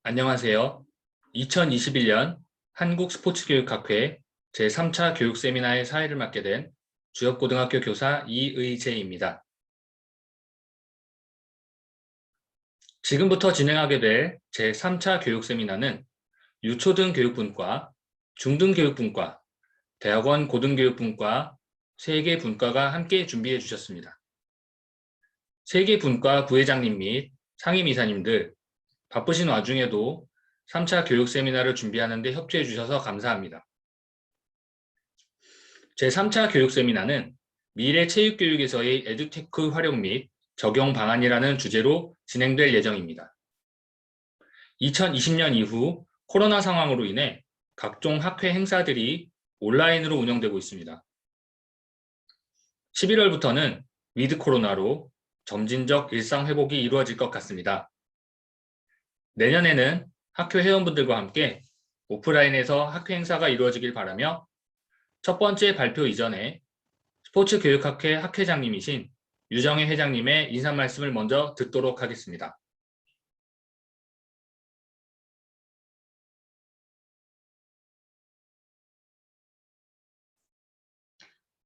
안녕하세요. 2021년 한국스포츠교육학회 제3차 교육세미나의 사회를 맡게 된 주엽고등학교 교사 이의재입니다. 지금부터 진행하게 될 제3차 교육세미나는 유초등교육분과, 중등교육분과, 대학원 고등교육분과 3개 분과가 함께 준비해 주셨습니다. 3개 분과 부회장님 및 상임이사님들, 바쁘신 와중에도 3차 교육 세미나를 준비하는 데 협조해 주셔서 감사합니다. 제3차 교육 세미나는 미래 체육교육에서의 에듀테크 활용 및 적용 방안이라는 주제로 진행될 예정입니다. 2020년 이후 코로나 상황으로 인해 각종 학회 행사들이 온라인으로 운영되고 있습니다. 11월부터는 위드 코로나로 점진적 일상 회복이 이루어질 것 같습니다. 내년에는 학교 회원분들과 함께 오프라인에서 학회 행사가 이루어지길 바라며 첫 번째 발표 이전에 스포츠교육학회 학회장님이신 유정혜 회장님의 인사 말씀을 먼저 듣도록 하겠습니다.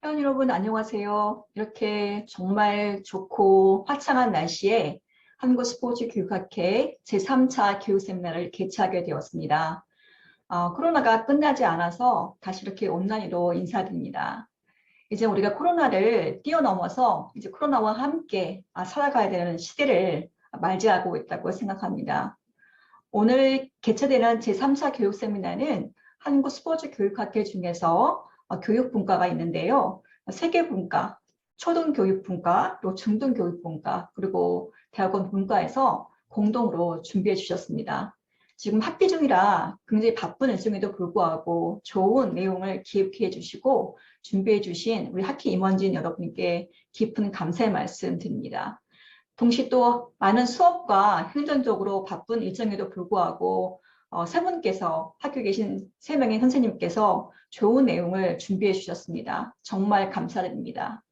회원 여러분 안녕하세요. 이렇게 정말 좋고 화창한 날씨에 한국스포츠교육학회 제3차 교육세미나를 개최하게 되었습니다. 코로나가 끝나지 않아서 다시 이렇게 온라인으로 인사드립니다. 이제 우리가 코로나를 뛰어넘어서 이제 코로나와 함께 살아가야 되는 시대를 맞이하고 있다고 생각합니다. 오늘 개최되는 제3차 교육세미나는 한국스포츠교육학회 중에서 교육분과가 있는데요. 3개 분과, 초등교육분과, 또 중등교육분과, 그리고 대학원 분과에서 공동으로 준비해 주셨습니다. 지금 학기 중이라 굉장히 바쁜 일정에도 불구하고 좋은 내용을 기획해 주시고 준비해 주신 우리 학회 임원진 여러분께 깊은 감사의 말씀 드립니다. 동시에 또 많은 수업과 행정적으로 바쁜 일정에도 불구하고 세 분께서 학교에 계신 3명의 선생님께서 좋은 내용을 준비해 주셨습니다. 정말 감사드립니다.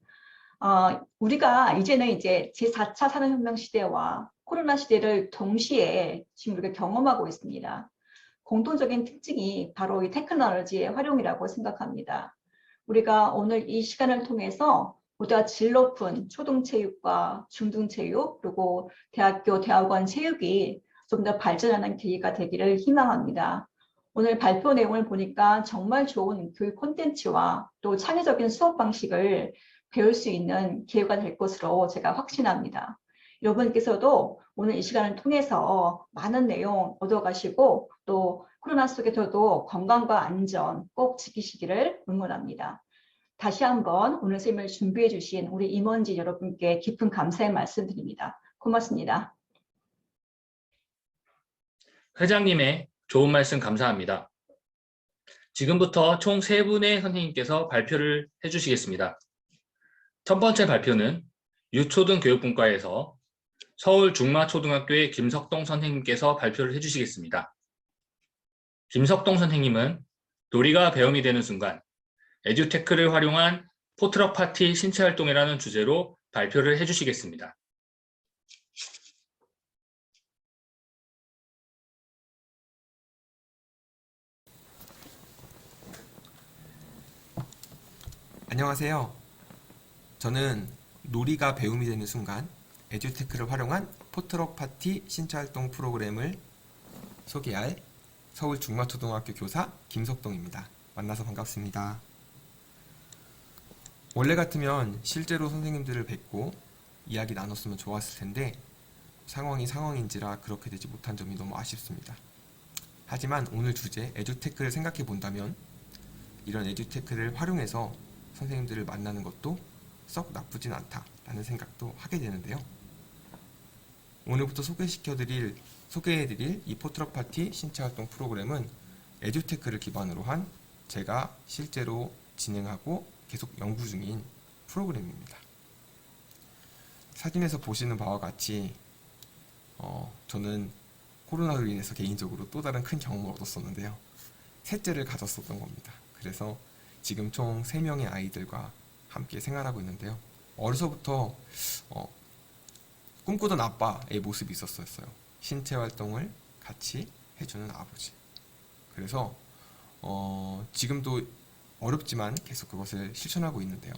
우리가 이제는 이제 제4차 산업혁명 시대와 코로나 시대를 동시에 지금 우리가 경험하고 있습니다. 공통적인 특징이 바로 이 테크놀로지의 활용이라고 생각합니다. 우리가 오늘 이 시간을 통해서 보다 질 높은 초등체육과 중등체육 그리고 대학교, 대학원 체육이 좀 더 발전하는 계기가 되기를 희망합니다. 오늘 발표 내용을 보니까 정말 좋은 교육 콘텐츠와 또 창의적인 수업 방식을 배울 수 있는 기회가 될 것으로 제가 확신합니다. 여러분께서도 오늘 이 시간을 통해서 많은 내용 얻어가시고 또 코로나 속에서도 건강과 안전 꼭 지키시기를 응원합니다. 다시 한번 오늘 세미나를 준비해 주신 우리 임원진 여러분께 깊은 감사의 말씀드립니다. 고맙습니다. 회장님의 좋은 말씀 감사합니다. 지금부터 총 3분의 선생님께서 발표를 해주시겠습니다. 첫 번째 발표는 유초등교육분과에서 서울중마초등학교의 김석동 선생님께서 발표를 해주시겠습니다. 김석동 선생님은 놀이가 배움이 되는 순간 에듀테크를 활용한 포트럭 파티 신체활동이라는 주제로 발표를 해주시겠습니다. 안녕하세요. 저는 놀이가 배움이 되는 순간 에듀테크를 활용한 포트럭 파티 신체활동 프로그램을 소개할 서울중마초등학교 교사 김석동입니다. 만나서 반갑습니다. 원래 같으면 실제로 선생님들을 뵙고 이야기 나눴으면 좋았을 텐데 상황이 상황인지라 그렇게 되지 못한 점이 너무 아쉽습니다. 하지만 오늘 주제 에듀테크를 생각해 본다면 이런 에듀테크를 활용해서 선생님들을 만나는 것도 썩 나쁘진 않다라는 생각도 하게 되는데요. 오늘부터 소개해드릴 이 포트럭 파티 신체활동 프로그램은 에듀테크를 기반으로 한 제가 실제로 진행하고 계속 연구 중인 프로그램입니다. 사진에서 보시는 바와 같이 저는 코로나로 인해서 개인적으로 또 다른 큰 경험을 얻었었는데요. 셋째를 가졌었던 겁니다. 그래서 지금 총 3명의 아이들과 함께 생활하고 있는데요. 어려서부터 꿈꾸던 아빠의 모습이 있었어요. 신체 활동을 같이 해주는 아버지. 그래서 지금도 어렵지만 계속 그것을 실천하고 있는데요.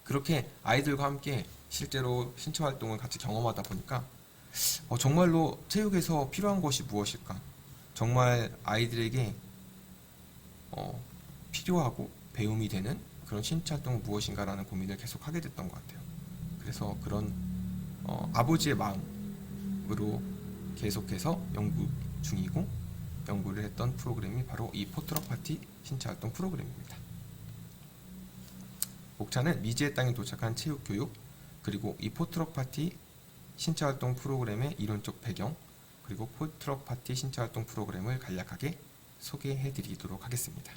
그렇게 아이들과 함께 실제로 신체 활동을 같이 경험하다 보니까 정말로 체육에서 필요한 것이 무엇일까? 정말 아이들에게 필요하고 배움이 되는 그런 신체 활동은 무엇인가라는 고민을 계속 하게 됐던 것 같아요. 그래서 그런 아버지의 마음으로 계속해서 연구 중이고 연구를 했던 프로그램이 바로 이 포트럭 파티 신체 활동 프로그램입니다. 목차는 미지의 땅에 도착한 체육교육, 그리고 이 포트럭 파티 신체 활동 프로그램의 이론적 배경, 그리고 포트럭 파티 신체 활동 프로그램을 간략하게 소개해 드리도록 하겠습니다.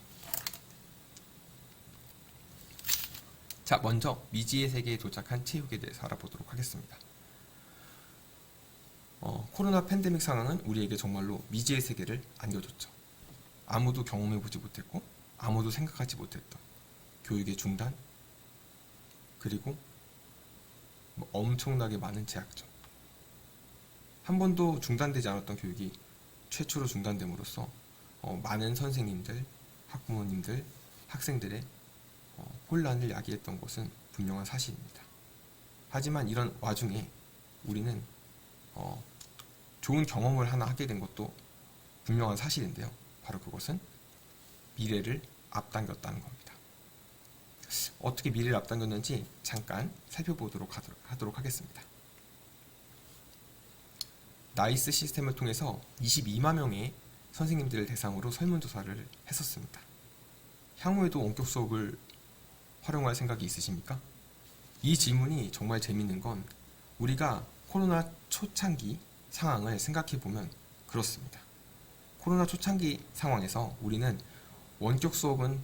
자, 먼저 미지의 세계에 도착한 체육에 대해서 알아보도록 하겠습니다. 코로나 팬데믹 상황은 우리에게 정말로 미지의 세계를 안겨줬죠. 아무도 경험해보지 못했고 아무도 생각하지 못했던 교육의 중단, 그리고 엄청나게 많은 제약점, 한 번도 중단되지 않았던 교육이 최초로 중단됨으로써 많은 선생님들, 학부모님들, 학생들의 혼란을 야기했던 것은 분명한 사실입니다. 하지만 이런 와중에 우리는 좋은 경험을 하나 하게 된 것도 분명한 사실인데요. 바로 그것은 미래를 앞당겼다는 겁니다. 어떻게 미래를 앞당겼는지 잠깐 살펴보도록 하도록 하겠습니다. 나이스 시스템을 통해서 22만 명의 선생님들을 대상으로 설문조사를 했었습니다. 향후에도 원격 수업을 활용할 생각이 있으십니까? 이 질문이 정말 재밌는 건 우리가 코로나 초창기 상황을 생각해보면 그렇습니다. 코로나 초창기 상황에서 우리는 원격 수업은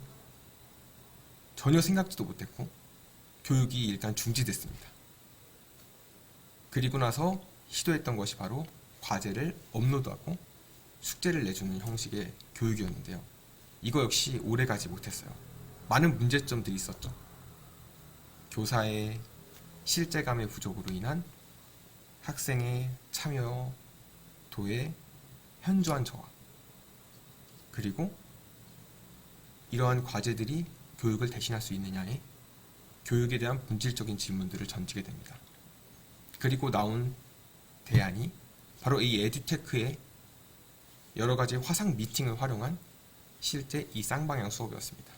전혀 생각지도 못했고 교육이 일단 중지됐습니다. 그리고 나서 시도했던 것이 바로 과제를 업로드하고 숙제를 내주는 형식의 교육이었는데요. 이거 역시 오래가지 못했어요. 많은 문제점들이 있었죠. 교사의 실제감의 부족으로 인한 학생의 참여도의 현저한 저하, 그리고 이러한 과제들이 교육을 대신할 수 있느냐에 교육에 대한 본질적인 질문들을 던지게 됩니다. 그리고 나온 대안이 바로 이 에듀테크의 여러 가지 화상 미팅을 활용한 실제 이 쌍방향 수업이었습니다.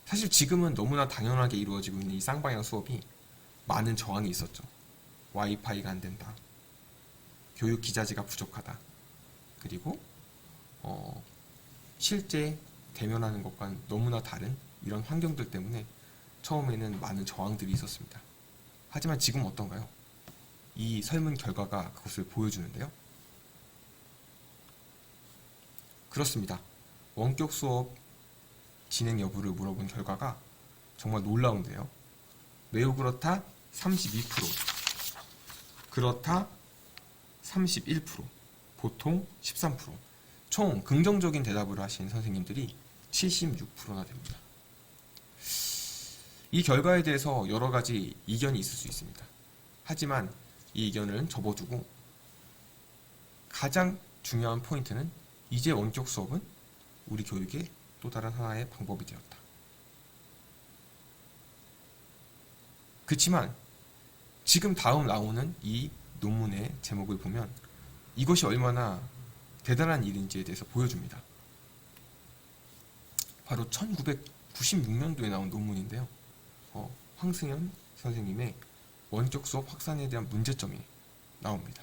사실 지금은 너무나 당연하게 이루어지고 있는 이 쌍방향 수업이 많은 저항이 있었죠. 와이파이가 안 된다. 교육 기자재가 부족하다. 그리고 실제 대면하는 것과 너무나 다른 이런 환경들 때문에 처음에는 많은 저항들이 있었습니다. 하지만 지금 어떤가요? 이 설문 결과가 그것을 보여주는데요. 그렇습니다. 원격 수업 진행 여부를 물어본 결과가 정말 놀라운데요. 매우 그렇다 32%, 그렇다 31%, 보통 13%, 총 긍정적인 대답을 하신 선생님들이 76%나 됩니다. 이 결과에 대해서 여러 가지 이견이 있을 수 있습니다. 하지만 이 의견은 접어두고 가장 중요한 포인트는 이제 원격 수업은 우리 교육의 또 다른 하나의 방법이 되었다. 그렇지만 지금 다음 나오는 이 논문의 제목을 보면 이것이 얼마나 대단한 일인지에 대해서 보여줍니다. 바로 1996년도에 나온 논문인데요. 황승현 선생님의 원격 수업 확산에 대한 문제점이 나옵니다.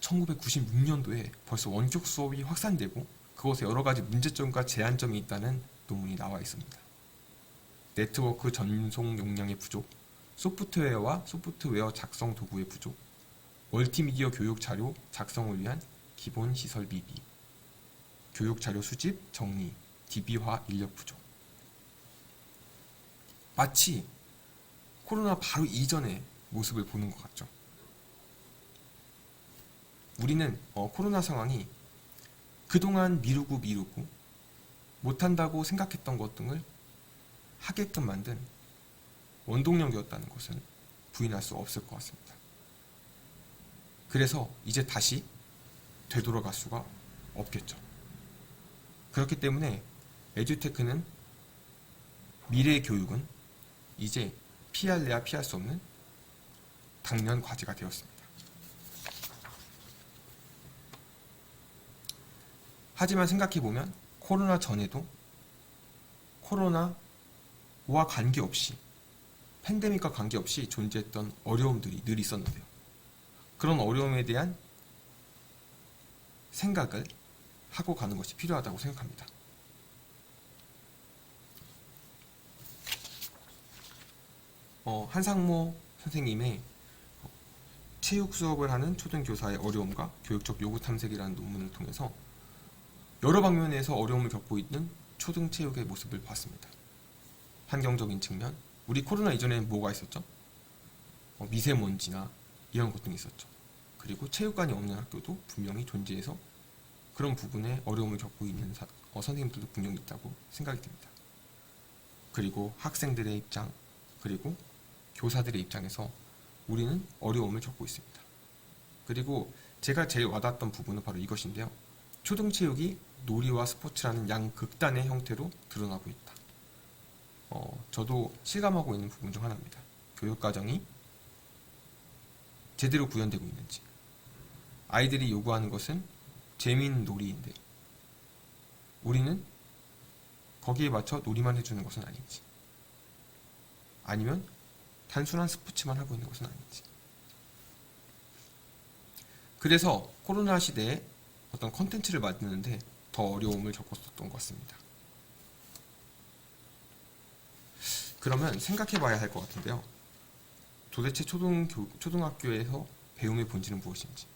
1996년도에 벌써 원격 수업이 확산되고 그것에 여러 가지 문제점과 제한점이 있다는 논문이 나와 있습니다. 네트워크 전송 용량의 부족, 소프트웨어와 소프트웨어 작성 도구의 부족, 멀티미디어 교육 자료 작성을 위한 기본 시설 미비, 교육 자료 수집, 정리, DB화 인력 부족. 마치 코로나 바로 이전의 모습을 보는 것 같죠. 우리는 코로나 상황이 그동안 미루고 못한다고 생각했던 것 등을 하게끔 만든 원동력이었다는 것은 부인할 수 없을 것 같습니다. 그래서 이제 다시 되돌아갈 수가 없겠죠. 그렇기 때문에 에듀테크는, 미래의 교육은 이제 피할래야 피할 수 없는 당면 과제가 되었습니다. 하지만 생각해보면 코로나 전에도 코로나와 관계없이, 팬데믹과 관계없이 존재했던 어려움들이 늘 있었는데요. 그런 어려움에 대한 생각을 하고 가는 것이 필요하다고 생각합니다. 한상모 선생님의 체육 수업을 하는 초등교사의 어려움과 교육적 요구 탐색이라는 논문을 통해서 여러 방면에서 어려움을 겪고 있는 초등체육의 모습을 봤습니다. 환경적인 측면, 우리 코로나 이전에는 뭐가 있었죠? 미세먼지나 이런 것들이 있었죠. 그리고 체육관이 없는 학교도 분명히 존재해서 그런 부분에 어려움을 겪고 있는 선생님들도 분명히 있다고 생각이 듭니다. 그리고 학생들의 입장, 그리고 교사들의 입장에서 우리는 어려움을 겪고 있습니다. 그리고 제가 제일 와닿았던 부분은 바로 이것인데요. 초등체육이 놀이와 스포츠라는 양극단의 형태로 드러나고 있다. 저도 실감하고 있는 부분 중 하나입니다. 교육과정이 제대로 구현되고 있는지, 아이들이 요구하는 것은 재미있는 놀이인데 우리는 거기에 맞춰 놀이만 해주는 것은 아닌지, 아니면 단순한 스포츠만 하고 있는 것은 아닌지. 그래서 코로나 시대에 어떤 컨텐츠를 만드는데 더 어려움을 겪었었던 것 같습니다. 그러면 생각해 봐야 할 것 같은데요. 도대체 초등학교에서 배움의 본질은 무엇인지.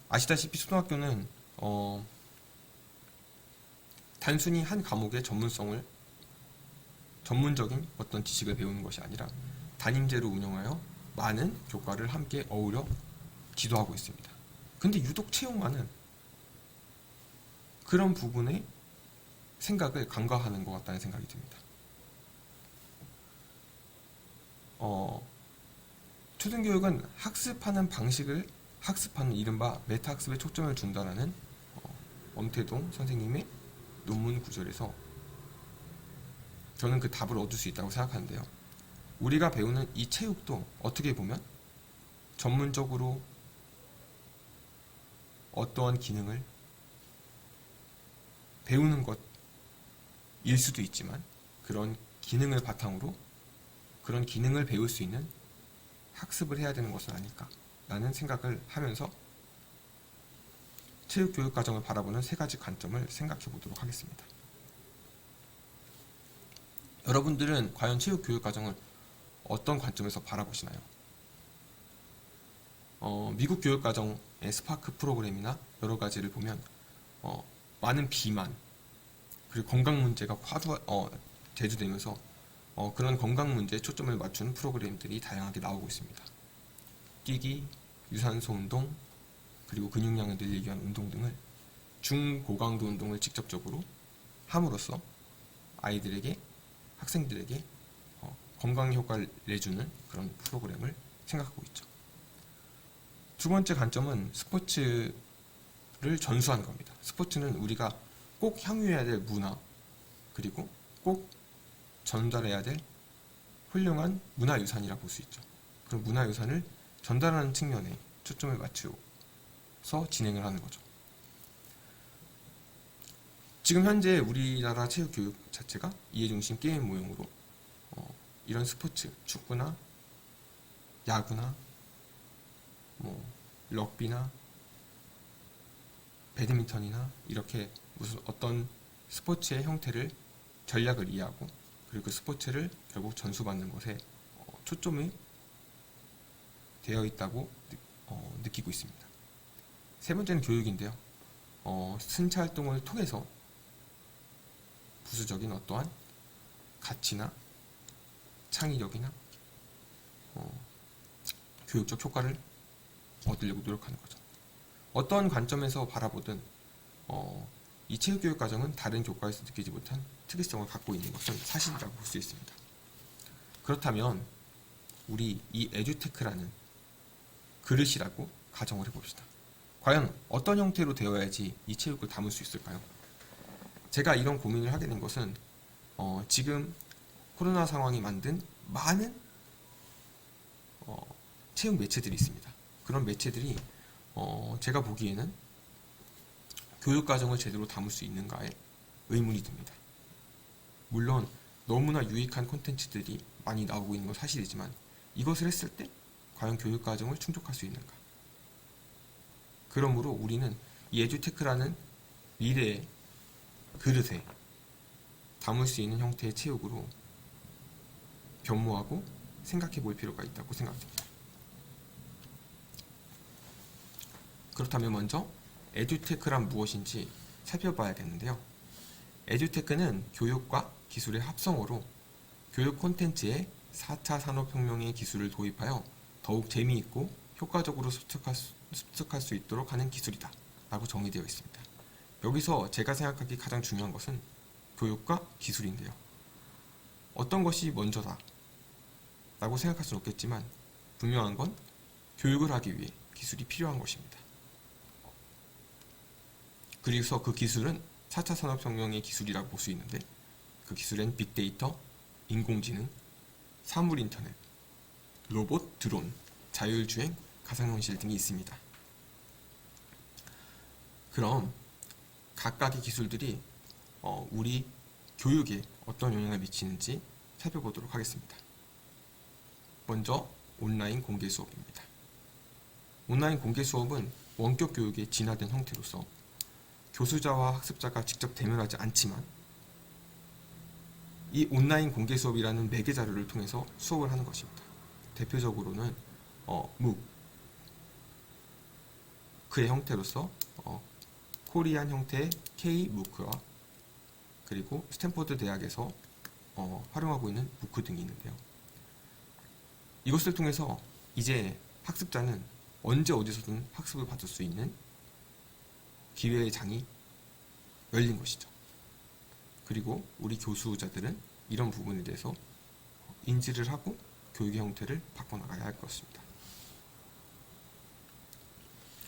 아시다시피 초등학교는 단순히 한 과목의 전문적인 어떤 지식을 배우는 것이 아니라 담임제로 운영하여 많은 교과를 함께 어우러 지도하고 있습니다. 근데 유독 체육만은 그런 부분의 생각을 간과하는 것 같다는 생각이 듭니다. 초등교육은 학습하는 방식을 학습하는 이른바 메타학습에 초점을 준다라는 엄태동 선생님의 논문 구절에서 저는 그 답을 얻을 수 있다고 생각하는데요. 우리가 배우는 이 체육도 어떻게 보면 전문적으로 어떠한 기능을 배우는 것일 수도 있지만 그런 기능을 바탕으로 그런 기능을 배울 수 있는 학습을 해야 되는 것은 아닐까라는 생각을 하면서 체육교육과정을 바라보는 세 가지 관점을 생각해 보도록 하겠습니다. 여러분들은 과연 체육교육과정을 어떤 관점에서 바라보시나요? 미국 교육과정의 스파크 프로그램이나 여러 가지를 보면 많은 비만 그리고 건강 문제가 대두되면서 그런 건강 문제에 초점을 맞춘 프로그램들이 다양하게 나오고 있습니다. 뛰기, 유산소 운동, 그리고 근육량을 늘리기 위한 운동 등을 중고강도 운동을 직접적으로 함으로써 아이들에게, 학생들에게 건강 효과를 내주는 그런 프로그램을 생각하고 있죠. 두 번째 관점은 스포츠를 전수하는 겁니다. 스포츠는 우리가 꼭 향유해야 될 문화, 그리고 꼭 전달해야 될 훌륭한 문화유산이라 볼 수 있죠. 그런 문화유산을 전달하는 측면에 초점을 맞추어서 진행을 하는 거죠. 지금 현재 우리나라 체육교육 자체가 이해중심 게임 모형으로 이런 스포츠, 축구나 야구나 럭비나 배드민턴이나 이렇게 무슨 어떤 스포츠의 형태를 전략을 이해하고 그리고 그 스포츠를 결국 전수받는 것에 초점이 되어 있다고 느끼고 있습니다. 세 번째는 교육인데요. 승차 활동을 통해서 부수적인 어떠한 가치나 창의력이나 교육적 효과를 얻으려고 노력하는 거죠. 어떤 관점에서 바라보든 이 체육교육 과정은 다른 교과에서 느끼지 못한 특이성을 갖고 있는 것은 사실이라고 볼 수 있습니다. 그렇다면 우리 이 에듀테크라는 그릇이라고 가정을 해봅시다. 과연 어떤 형태로 되어야지 이 체육을 담을 수 있을까요? 제가 이런 고민을 하게 된 것은 지금 코로나 상황이 만든 많은 체육 매체들이 있습니다. 그런 매체들이 제가 보기에는 교육과정을 제대로 담을 수 있는가에 의문이 듭니다. 물론 너무나 유익한 콘텐츠들이 많이 나오고 있는 건 사실이지만 이것을 했을 때 과연 교육과정을 충족할 수 있는가? 그러므로 우리는 이 에듀테크라는 미래의 그릇에 담을 수 있는 형태의 체육으로 변모하고 생각해 볼 필요가 있다고 생각됩니다. 그렇다면 먼저 에듀테크란 무엇인지 살펴봐야겠는데요. 에듀테크는 교육과 기술의 합성어로 교육 콘텐츠에 4차 산업혁명의 기술을 도입하여 더욱 재미있고 효과적으로 습득할 수 있도록 하는 기술이다 라고 정의되어 있습니다. 여기서 제가 생각하기 가장 중요한 것은 교육과 기술인데요. 어떤 것이 먼저다 라고 생각할 수는 없겠지만 분명한 건 교육을 하기 위해 기술이 필요한 것입니다. 그래서 그 기술은 4차 산업혁명의 기술이라고 볼 수 있는데 그 기술엔 빅데이터, 인공지능, 사물인터넷, 로봇, 드론, 자율주행, 가상현실 등이 있습니다. 그럼 각각의 기술들이 우리 교육에 어떤 영향을 미치는지 살펴보도록 하겠습니다. 먼저 온라인 공개 수업입니다. 온라인 공개 수업은 원격 교육의 진화된 형태로서 교수자와 학습자가 직접 대면하지 않지만 이 온라인 공개 수업이라는 매개 자료를 통해서 수업을 하는 것입니다. 대표적으로는 MOOC의 형태로서 코리안 형태의 K-MOOC와 그리고 스탠포드 대학에서 활용하고 있는 무크 등이 있는데요. 이것을 통해서 이제 학습자는 언제 어디서든 학습을 받을 수 있는 기회의 장이 열린 것이죠. 그리고 우리 교수자들은 이런 부분에 대해서 인지를 하고 교육의 형태를 바꿔나가야 할 것입니다.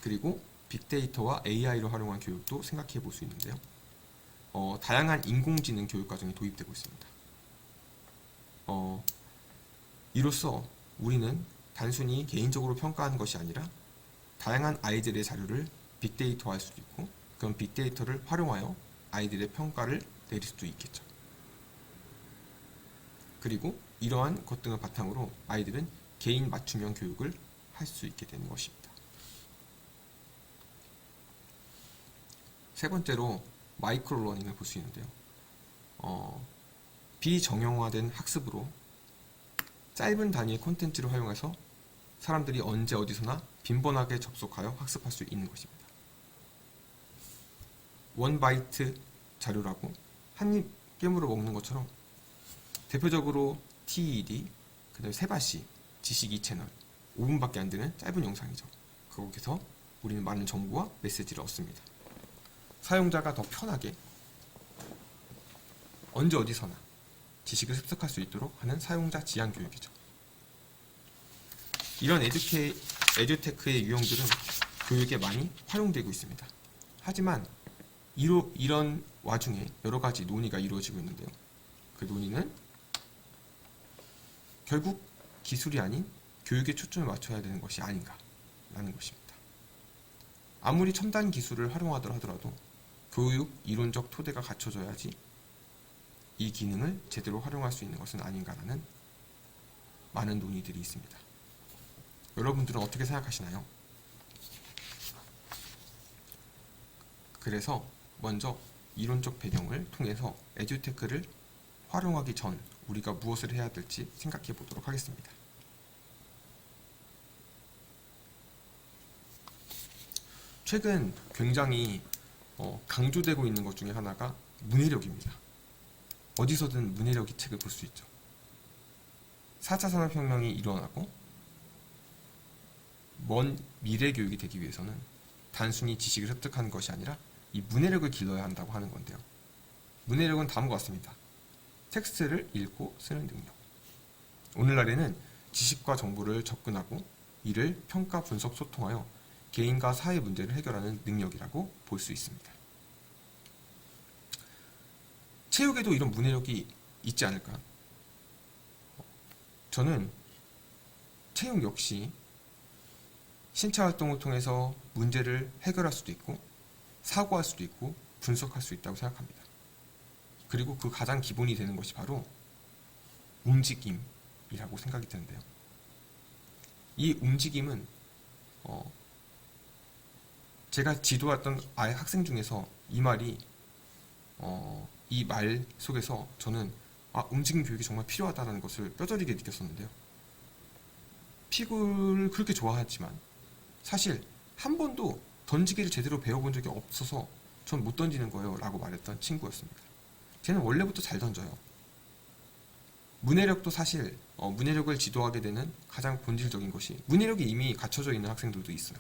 그리고 빅데이터와 AI를 활용한 교육도 생각해 볼 수 있는데요. 다양한 인공지능 교육과정이 도입되고 있습니다. 이로써 우리는 단순히 개인적으로 평가하는 것이 아니라 다양한 아이들의 자료를 빅데이터화할 수도 있고 그런 빅데이터를 활용하여 아이들의 평가를 내릴 수도 있겠죠. 그리고 이러한 것 등을 바탕으로 아이들은 개인 맞춤형 교육을 할 수 있게 되는 것입니다. 세 번째로 마이크로 러닝을 볼 수 있는데요. 비정형화된 학습으로 짧은 단위의 콘텐츠를 활용해서 사람들이 언제 어디서나 빈번하게 접속하여 학습할 수 있는 것입니다. 원 바이트 자료라고 한 입 깨물어 먹는 것처럼 대표적으로 TED, 그 다음에 세바시, 지식 2채널 5분밖에 안 되는 짧은 영상이죠. 거기서 우리는 많은 정보와 메시지를 얻습니다. 사용자가 더 편하게 언제 어디서나 지식을 습득할 수 있도록 하는 사용자 지향 교육이죠. 이런 에듀테크의 유형들은 교육에 많이 활용되고 있습니다. 하지만 이런 와중에 여러 가지 논의가 이루어지고 있는데요. 그 논의는 결국 기술이 아닌 교육에 초점을 맞춰야 되는 것이 아닌가라는 것입니다. 아무리 첨단 기술을 활용하더라 하더라도 교육 이론적 토대가 갖춰져야지 이 기능을 제대로 활용할 수 있는 것은 아닌가라는 많은 논의들이 있습니다. 여러분들은 어떻게 생각하시나요? 그래서 먼저 이론적 배경을 통해서 에듀테크를 활용하기 전 우리가 무엇을 해야 될지 생각해 보도록 하겠습니다. 최근 굉장히 강조되고 있는 것 중에 하나가 문해력입니다. 어디서든 문해력의 책을 볼 수 있죠. 4차 산업혁명이 일어나고 먼 미래 교육이 되기 위해서는 단순히 지식을 습득하는 것이 아니라 이 문해력을 길러야 한다고 하는 건데요. 문해력은 다음과 같습니다. 텍스트를 읽고 쓰는 능력. 오늘날에는 지식과 정보를 접근하고 이를 평가, 분석, 소통하여 개인과 사회 문제를 해결하는 능력이라고 볼 수 있습니다. 체육에도 이런 문해력이 있지 않을까? 저는 체육 역시 신체 활동을 통해서 문제를 해결할 수도 있고 사고할 수도 있고 분석할 수 있다고 생각합니다. 그리고 그 가장 기본이 되는 것이 바로 움직임이라고 생각이 드는데요. 이 움직임은 제가 지도했던 아예 학생 중에서 이 말이 이 말 속에서 저는 움직임 교육이 정말 필요하다는 것을 뼈저리게 느꼈었는데요. 피구를 그렇게 좋아하지만 사실 한 번도 던지기를 제대로 배워본 적이 없어서 전 못 던지는 거예요 라고 말했던 친구였습니다. 쟤는 원래부터 잘 던져요. 문해력도 사실 문해력을 지도하게 되는 가장 본질적인 것이 문해력이 이미 갖춰져 있는 학생들도 있어요.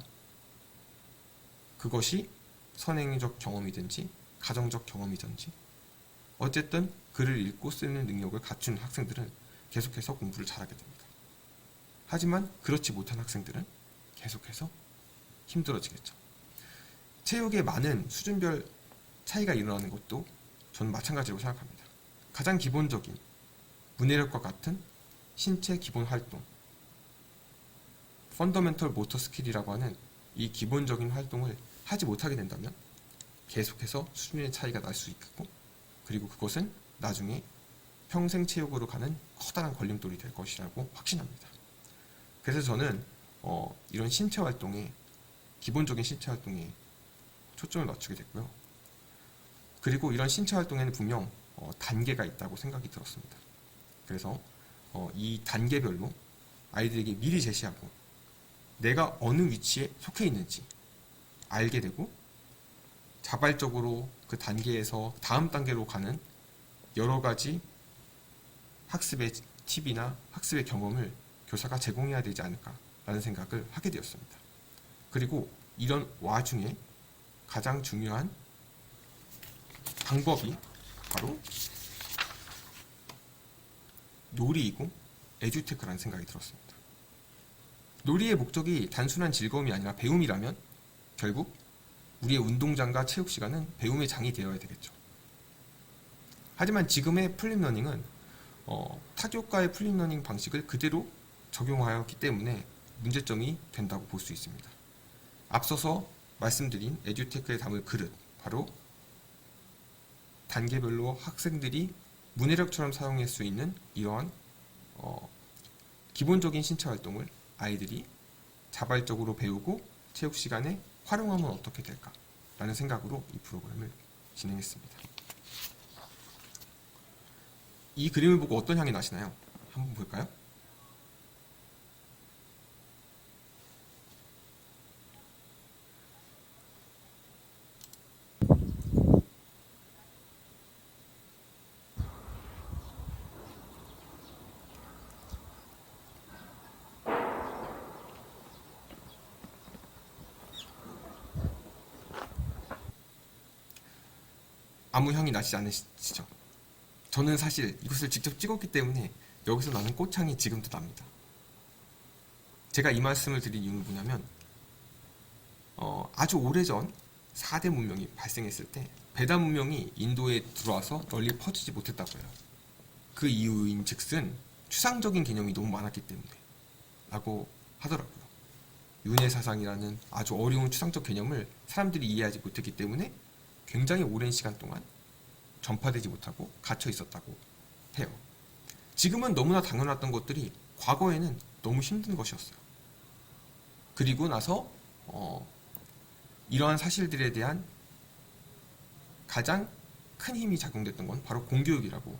그것이 선행적 경험이든지 가정적 경험이든지 어쨌든 글을 읽고 쓰는 능력을 갖춘 학생들은 계속해서 공부를 잘하게 됩니다. 하지만 그렇지 못한 학생들은 계속해서 힘들어지겠죠. 체육에 많은 수준별 차이가 일어나는 것도 저는 마찬가지라고 생각합니다. 가장 기본적인 문해력과 같은 신체 기본 활동, 펀더멘털 모터 스킬이라고 하는 이 기본적인 활동을 하지 못하게 된다면 계속해서 수준의 차이가 날 수 있고 그리고 그것은 나중에 평생 체육으로 가는 커다란 걸림돌이 될 것이라고 확신합니다. 그래서 저는 이런 신체 활동에 기본적인 신체 활동에 초점을 맞추게 됐고요. 그리고 이런 신체 활동에는 분명 단계가 있다고 생각이 들었습니다. 그래서 이 단계별로 아이들에게 미리 제시하고 내가 어느 위치에 속해 있는지 알게 되고 자발적으로 그 단계에서 다음 단계로 가는 여러 가지 학습의 팁이나 학습의 경험을 교사가 제공해야 되지 않을까라는 생각을 하게 되었습니다. 그리고 이런 와중에 가장 중요한 방법이 바로 놀이이고 에듀테크라는 생각이 들었습니다. 놀이의 목적이 단순한 즐거움이 아니라 배움이라면 결국 우리의 운동장과 체육 시간은 배움의 장이 되어야 되겠죠. 하지만 지금의 플립러닝은 타교과의 플립러닝 방식을 그대로 적용하였기 때문에 문제점이 된다고 볼 수 있습니다. 앞서서 말씀드린 에듀테크에 담을 그릇, 바로 단계별로 학생들이 문해력처럼 사용할 수 있는 이러한 기본적인 신체 활동을 아이들이 자발적으로 배우고 체육 시간에 활용하면 어떻게 될까라는 생각으로 이 프로그램을 진행했습니다. 이 그림을 보고 어떤 향이 나시나요? 한번 볼까요? 아무 향이 나지 않으시죠? 저는 사실 이것을 직접 찍었기 때문에 여기서 나는 꽃향이 지금도 납니다. 제가 이 말씀을 드린 이유는 뭐냐면 아주 오래전 4대 문명이 발생했을 때 베다 문명이 인도에 들어와서 널리 퍼지지 못했다고 해요. 그 이유인 즉슨 추상적인 개념이 너무 많았기 때문에 라고 하더라고요. 윤회사상이라는 아주 어려운 추상적 개념을 사람들이 이해하지 못했기 때문에 굉장히 오랜 시간 동안 전파되지 못하고 갇혀 있었다고 해요. 지금은 너무나 당연했던 것들이 과거에는 너무 힘든 것이었어요. 그리고 나서 이러한 사실들에 대한 가장 큰 힘이 작용됐던 건 바로 공교육이라고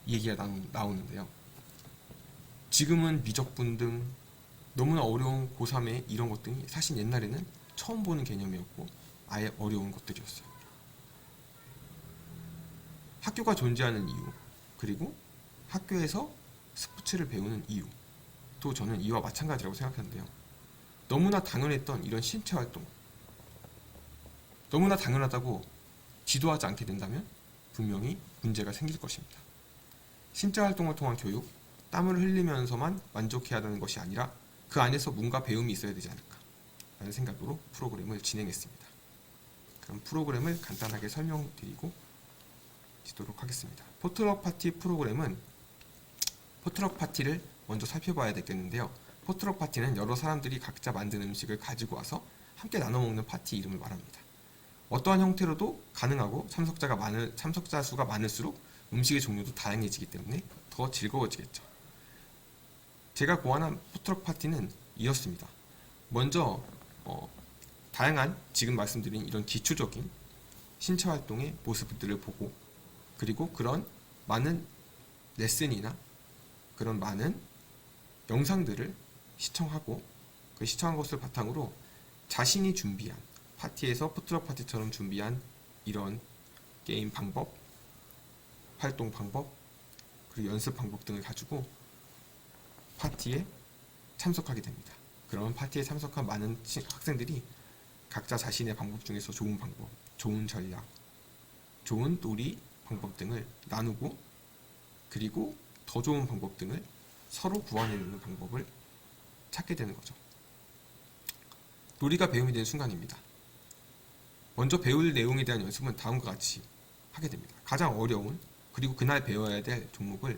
얘기가 나오는데요. 지금은 미적분 등 너무나 어려운 고3의 이런 것들이 사실 옛날에는 처음 보는 개념이었고 아예 어려운 것들이었어요. 학교가 존재하는 이유, 그리고 학교에서 스포츠를 배우는 이유, 또 저는 이와 마찬가지라고 생각하는데요. 너무나 당연했던 이런 신체 활동, 너무나 당연하다고 지도하지 않게 된다면 분명히 문제가 생길 것입니다. 신체 활동을 통한 교육, 땀을 흘리면서만 만족해야 하는 것이 아니라 그 안에서 뭔가 배움이 있어야 되지 않을까. 라는 생각으로 프로그램을 진행했습니다. 그럼 프로그램을 간단하게 설명드리고 지도록 하겠습니다. 포트럭 파티 프로그램은 포트럭 파티를 먼저 살펴봐야 되겠는데요. 포트럭 파티는 여러 사람들이 각자 만든 음식을 가지고 와서 함께 나눠 먹는 파티 이름을 말합니다. 어떠한 형태로도 가능하고 참석자 수가 많을수록 음식의 종류도 다양해지기 때문에 더 즐거워지겠죠. 제가 고안한 포트럭 파티는 이렇습니다. 먼저 다양한 지금 말씀드린 이런 기초적인 신체 활동의 모습들을 보고, 그리고 그런 많은 레슨이나 그런 많은 영상들을 시청하고, 그 시청한 것을 바탕으로 자신이 준비한 파티에서 포트럭 파티처럼 준비한 이런 게임 방법, 활동 방법, 그리고 연습 방법 등을 가지고 파티에 참석하게 됩니다. 그러면 파티에 참석한 많은 학생들이 각자 자신의 방법 중에서 좋은 방법, 좋은 전략, 좋은 놀이 방법 등을 나누고, 그리고 더 좋은 방법 등을 서로 구원해내는 방법을 찾게 되는 거죠. 놀이가 배움이 되는 순간입니다. 먼저 배울 내용에 대한 연습은 다음과 같이 하게 됩니다. 가장 어려운, 그리고 그날 배워야 될 종목을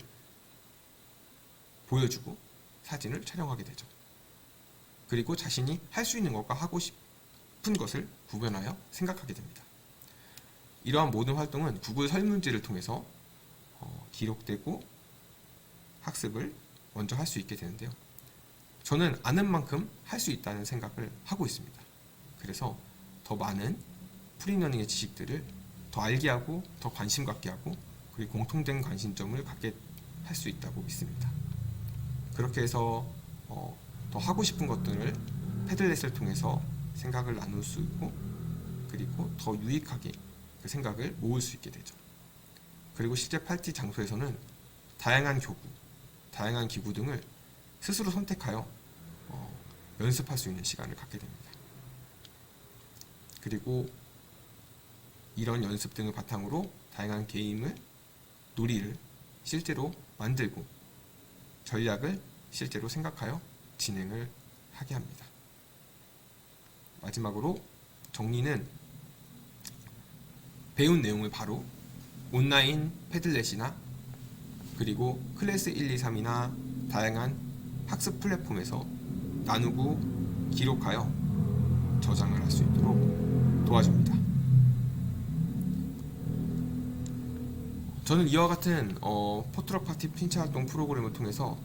보여주고 사진을 촬영하게 되죠. 그리고 자신이 할 수 있는 것과 하고 싶은 것을 구별하여 생각하게 됩니다. 이러한 모든 활동은 구글 설문지를 통해서 기록되고 학습을 먼저 할 수 있게 되는데요. 저는 아는 만큼 할 수 있다는 생각을 하고 있습니다. 그래서 더 많은 프리러닝의 지식들을 더 알게 하고, 더 관심 갖게 하고, 그리고 공통된 관심점을 갖게 할 수 있다고 믿습니다. 그렇게 해서 더 하고 싶은 것들을 패들렛을 통해서 생각을 나눌 수 있고, 그리고 더 유익하게 그 생각을 모을 수 있게 되죠. 그리고 실제 파티 장소에서는 다양한 교구, 다양한 기구 등을 스스로 선택하여 연습할 수 있는 시간을 갖게 됩니다. 그리고 이런 연습 등을 바탕으로 다양한 게임을, 놀이를 실제로 만들고 전략을 실제로 생각하여 진행을 하게 합니다. 마지막으로 정리는, 배운 내용을 바로 온라인 패들렛이나 그리고 클래스 1, 2, 3이나 다양한 학습 플랫폼에서 나누고 기록하여 저장을 할 수 있도록 도와줍니다. 저는 이와 같은 포트럭 파티 신체 활동 프로그램을 통해서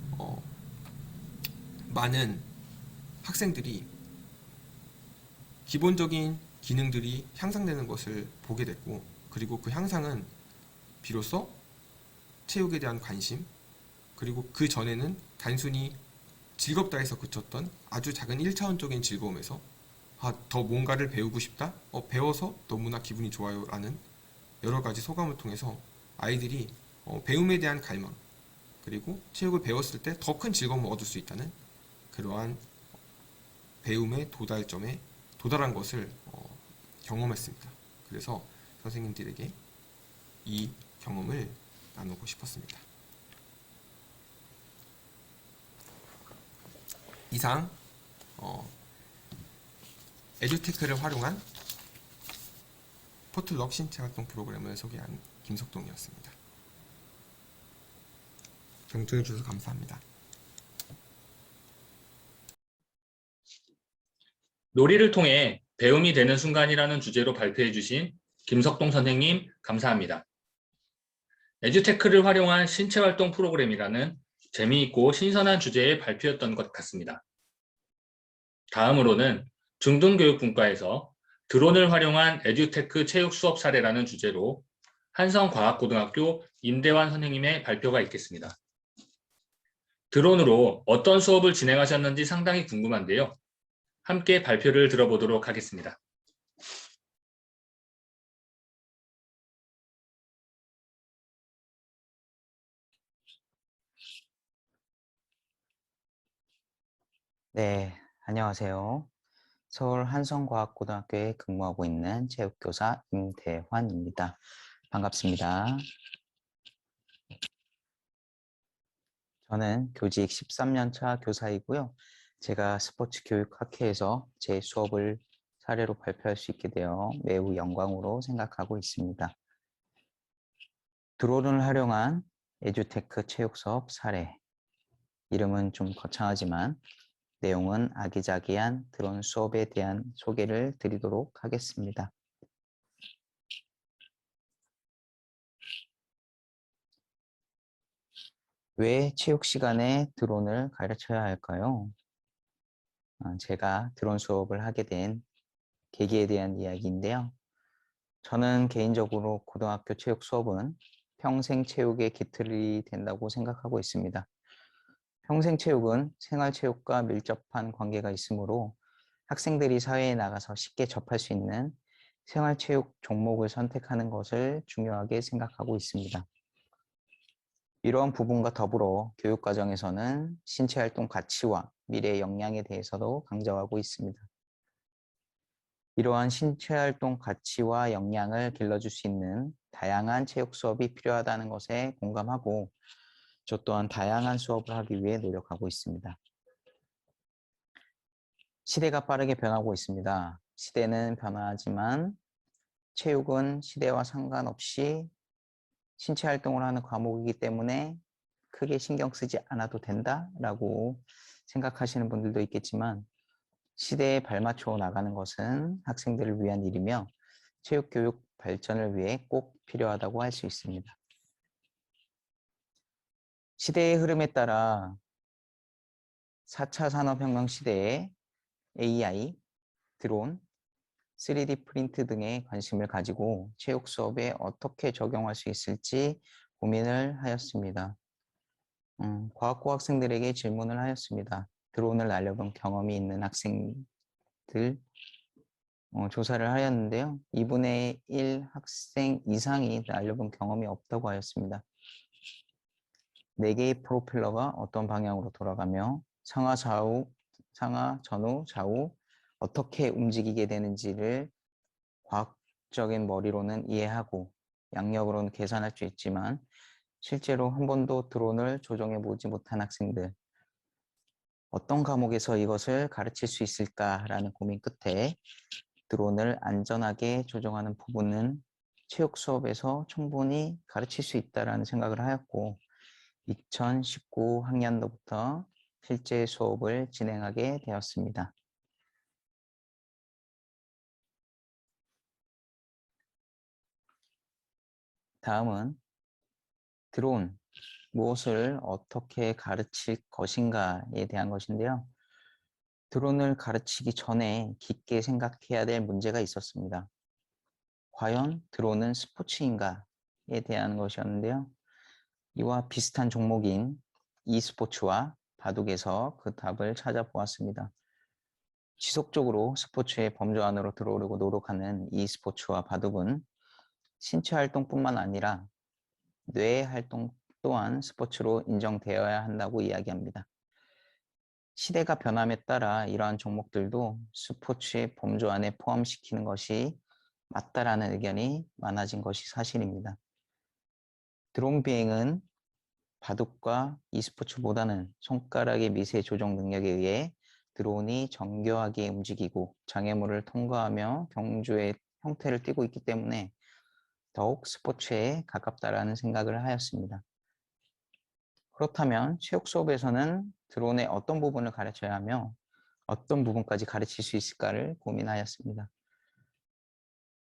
많은 학생들이 기본적인 기능들이 향상되는 것을 보게 됐고, 그리고 그 향상은 비로소 체육에 대한 관심, 그리고 그 전에는 단순히 즐겁다 해서 그쳤던 아주 작은 1차원적인 즐거움에서 더 뭔가를 배우고 싶다? 배워서 너무나 기분이 좋아요 라는 여러 가지 소감을 통해서 아이들이 배움에 대한 갈망, 그리고 체육을 배웠을 때 더 큰 즐거움을 얻을 수 있다는 그러한 배움의 도달점에 도달한 것을 경험했습니다. 그래서 선생님들에게 이 경험을 나누고 싶었습니다. 이상 에듀테크를 활용한 포트럭 신체활동 프로그램을 소개한 김석동이었습니다. 경청해 주셔서 감사합니다. 놀이를 통해 배움이 되는 순간이라는 주제로 발표해 주신 김석동 선생님 감사합니다. 에듀테크를 활용한 신체활동 프로그램이라는 재미있고 신선한 주제의 발표였던 것 같습니다. 다음으로는 중등교육분과에서 드론을 활용한 에듀테크 체육 수업 사례라는 주제로 한성과학고등학교 임대환 선생님의 발표가 있겠습니다. 드론으로 어떤 수업을 진행하셨는지 상당히 궁금한데요. 함께 발표를 들어보도록 하겠습니다. 네, 안녕하세요. 서울 한성과학고등학교에 근무하고 있는 체육교사 임대환입니다. 반갑습니다. 저는 교직 13년 차 교사이고요. 제가 스포츠 교육 학회에서 제 수업을 사례로 발표할 수 있게 되어 매우 영광으로 생각하고 있습니다. 드론을 활용한 에듀테크 체육 수업 사례. 이름은 좀 거창하지만 내용은 아기자기한 드론 수업에 대한 소개를 드리도록 하겠습니다. 왜 체육 시간에 드론을 가르쳐야 할까요? 제가 드론 수업을 하게 된 계기에 대한 이야기인데요. 저는 개인적으로 고등학교 체육 수업은 평생 체육의 기틀이 된다고 생각하고 있습니다. 평생 체육은 생활 체육과 밀접한 관계가 있으므로 학생들이 사회에 나가서 쉽게 접할 수 있는 생활 체육 종목을 선택하는 것을 중요하게 생각하고 있습니다. 이러한 부분과 더불어 교육 과정에서는 신체 활동 가치와 미래 역량에 대해서도 강조하고 있습니다. 이러한 신체 활동 가치와 역량을 길러줄 수 있는 다양한 체육 수업이 필요하다는 것에 공감하고 저 또한 다양한 수업을 하기 위해 노력하고 있습니다. 시대가 빠르게 변하고 있습니다. 시대는 변하지만 체육은 시대와 상관없이 신체 활동을 하는 과목이기 때문에 크게 신경 쓰지 않아도 된다라고 생각하시는 분들도 있겠지만 시대에 발맞춰 나가는 것은 학생들을 위한 일이며 체육교육 발전을 위해 꼭 필요하다고 할 수 있습니다. 시대의 흐름에 따라 4차 산업혁명 시대에 AI, 드론, 3D 프린트 등에 관심을 가지고 체육 수업에 어떻게 적용할 수 있을지 고민을 하였습니다. 과학고 학생들에게 질문을 하였습니다. 드론을 날려본 경험이 있는 학생들 조사를 하였는데요. 2분의 1 학생 이상이 날려본 경험이 없다고 하였습니다. 4개의 프로펠러가 어떤 방향으로 돌아가며 상하, 전후, 좌우 어떻게 움직이게 되는지를 과학적인 머리로는 이해하고 양력으로는 계산할 수 있지만 실제로 한 번도 드론을 조종해 보지 못한 학생들, 어떤 과목에서 이것을 가르칠 수 있을까라는 고민 끝에 드론을 안전하게 조종하는 부분은 체육 수업에서 충분히 가르칠 수 있다는 생각을 하였고 2019 학년도부터 실제 수업을 진행하게 되었습니다. 다음은 드론, 무엇을 어떻게 가르칠 것인가에 대한 것인데요. 드론을 가르치기 전에 깊게 생각해야 될 문제가 있었습니다. 과연 드론은 스포츠인가에 대한 것이었는데요. 이와 비슷한 종목인 e스포츠와 바둑에서 그 답을 찾아보았습니다. 지속적으로 스포츠의 범주 안으로 들어오려고 노력하는 e스포츠와 바둑은 신체 활동뿐만 아니라 뇌의 활동 또한 스포츠로 인정되어야 한다고 이야기합니다. 시대가 변함에 따라 이러한 종목들도 스포츠의 범주 안에 포함시키는 것이 맞다라는 의견이 많아진 것이 사실입니다. 드론 비행은 바둑과 e스포츠보다는 손가락의 미세 조정 능력에 의해 드론이 정교하게 움직이고 장애물을 통과하며 경주의 형태를 띠고 있기 때문에 더욱 스포츠에 가깝다라는 생각을 하였습니다. 그렇다면 체육 수업에서는 드론의 어떤 부분을 가르쳐야 하며 어떤 부분까지 가르칠 수 있을까를 고민하였습니다.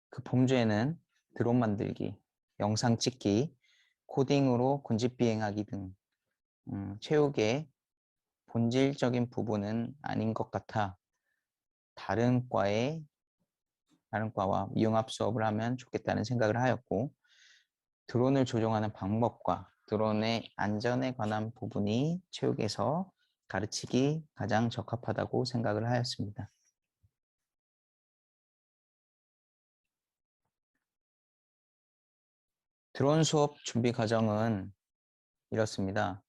그 범주에는 드론 만들기, 영상 찍기, 코딩으로 군집 비행하기 등 체육의 본질적인 부분은 아닌 것 같아 다른 과와 융합 수업을 하면 좋겠다는 생각을 하였고 드론을 조종하는 방법과 드론의 안전에 관한 부분이 체육에서 가르치기 가장 적합하다고 생각을 하였습니다. 드론 수업 준비 과정은 이렇습니다.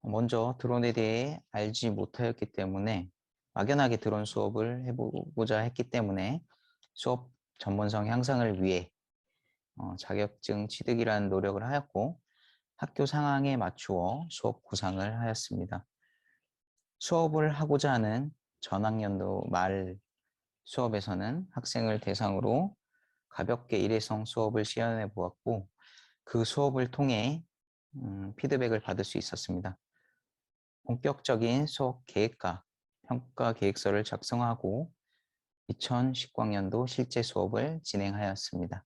먼저 드론에 대해 알지 못하였기 때문에 막연하게 드론 수업을 해보고자 했기 때문에 수업 전문성 향상을 위해 자격증 취득이라는 노력을 하였고 학교 상황에 맞추어 수업 구상을 하였습니다. 수업을 하고자 하는 전학년도 말 수업에서는 학생을 대상으로 가볍게 일회성 수업을 시연해 보았고 그 수업을 통해 피드백을 받을 수 있었습니다. 본격적인 수업 계획과 평가 계획서를 작성하고 2019학년도 실제 수업을 진행하였습니다.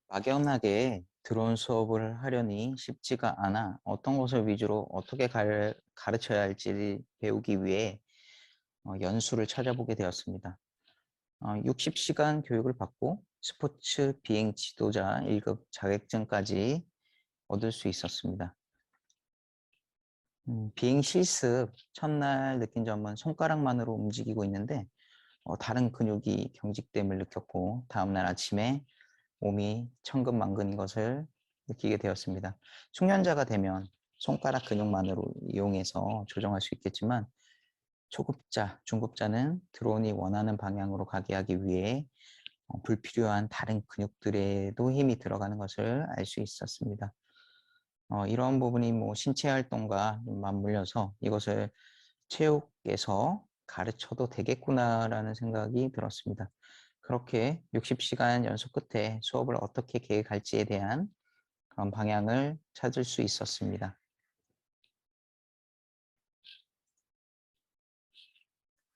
막연하게 드론 수업을 하려니 쉽지가 않아 어떤 것을 위주로 어떻게 가르쳐야 할지 배우기 위해 연수를 찾아보게 되었습니다. 60시간 교육을 받고 스포츠 비행 지도자 1급 자격증까지 얻을 수 있었습니다. 비행 실습 첫날 느낀 점은 손가락만으로 움직이고 있는데 다른 근육이 경직됨을 느꼈고 다음날 아침에 몸이 천근만근인 것을 느끼게 되었습니다. 숙련자가 되면 손가락 근육만으로 이용해서 조정할 수 있겠지만 초급자, 중급자는 드론이 원하는 방향으로 가게 하기 위해 불필요한 다른 근육들에도 힘이 들어가는 것을 알 수 있었습니다. 이런 부분이 신체 활동과 맞물려서 이것을 체육에서 가르쳐도 되겠구나라는 생각이 들었습니다. 그렇게 60시간 연속 끝에 수업을 어떻게 계획할지에 대한 그런 방향을 찾을 수 있었습니다.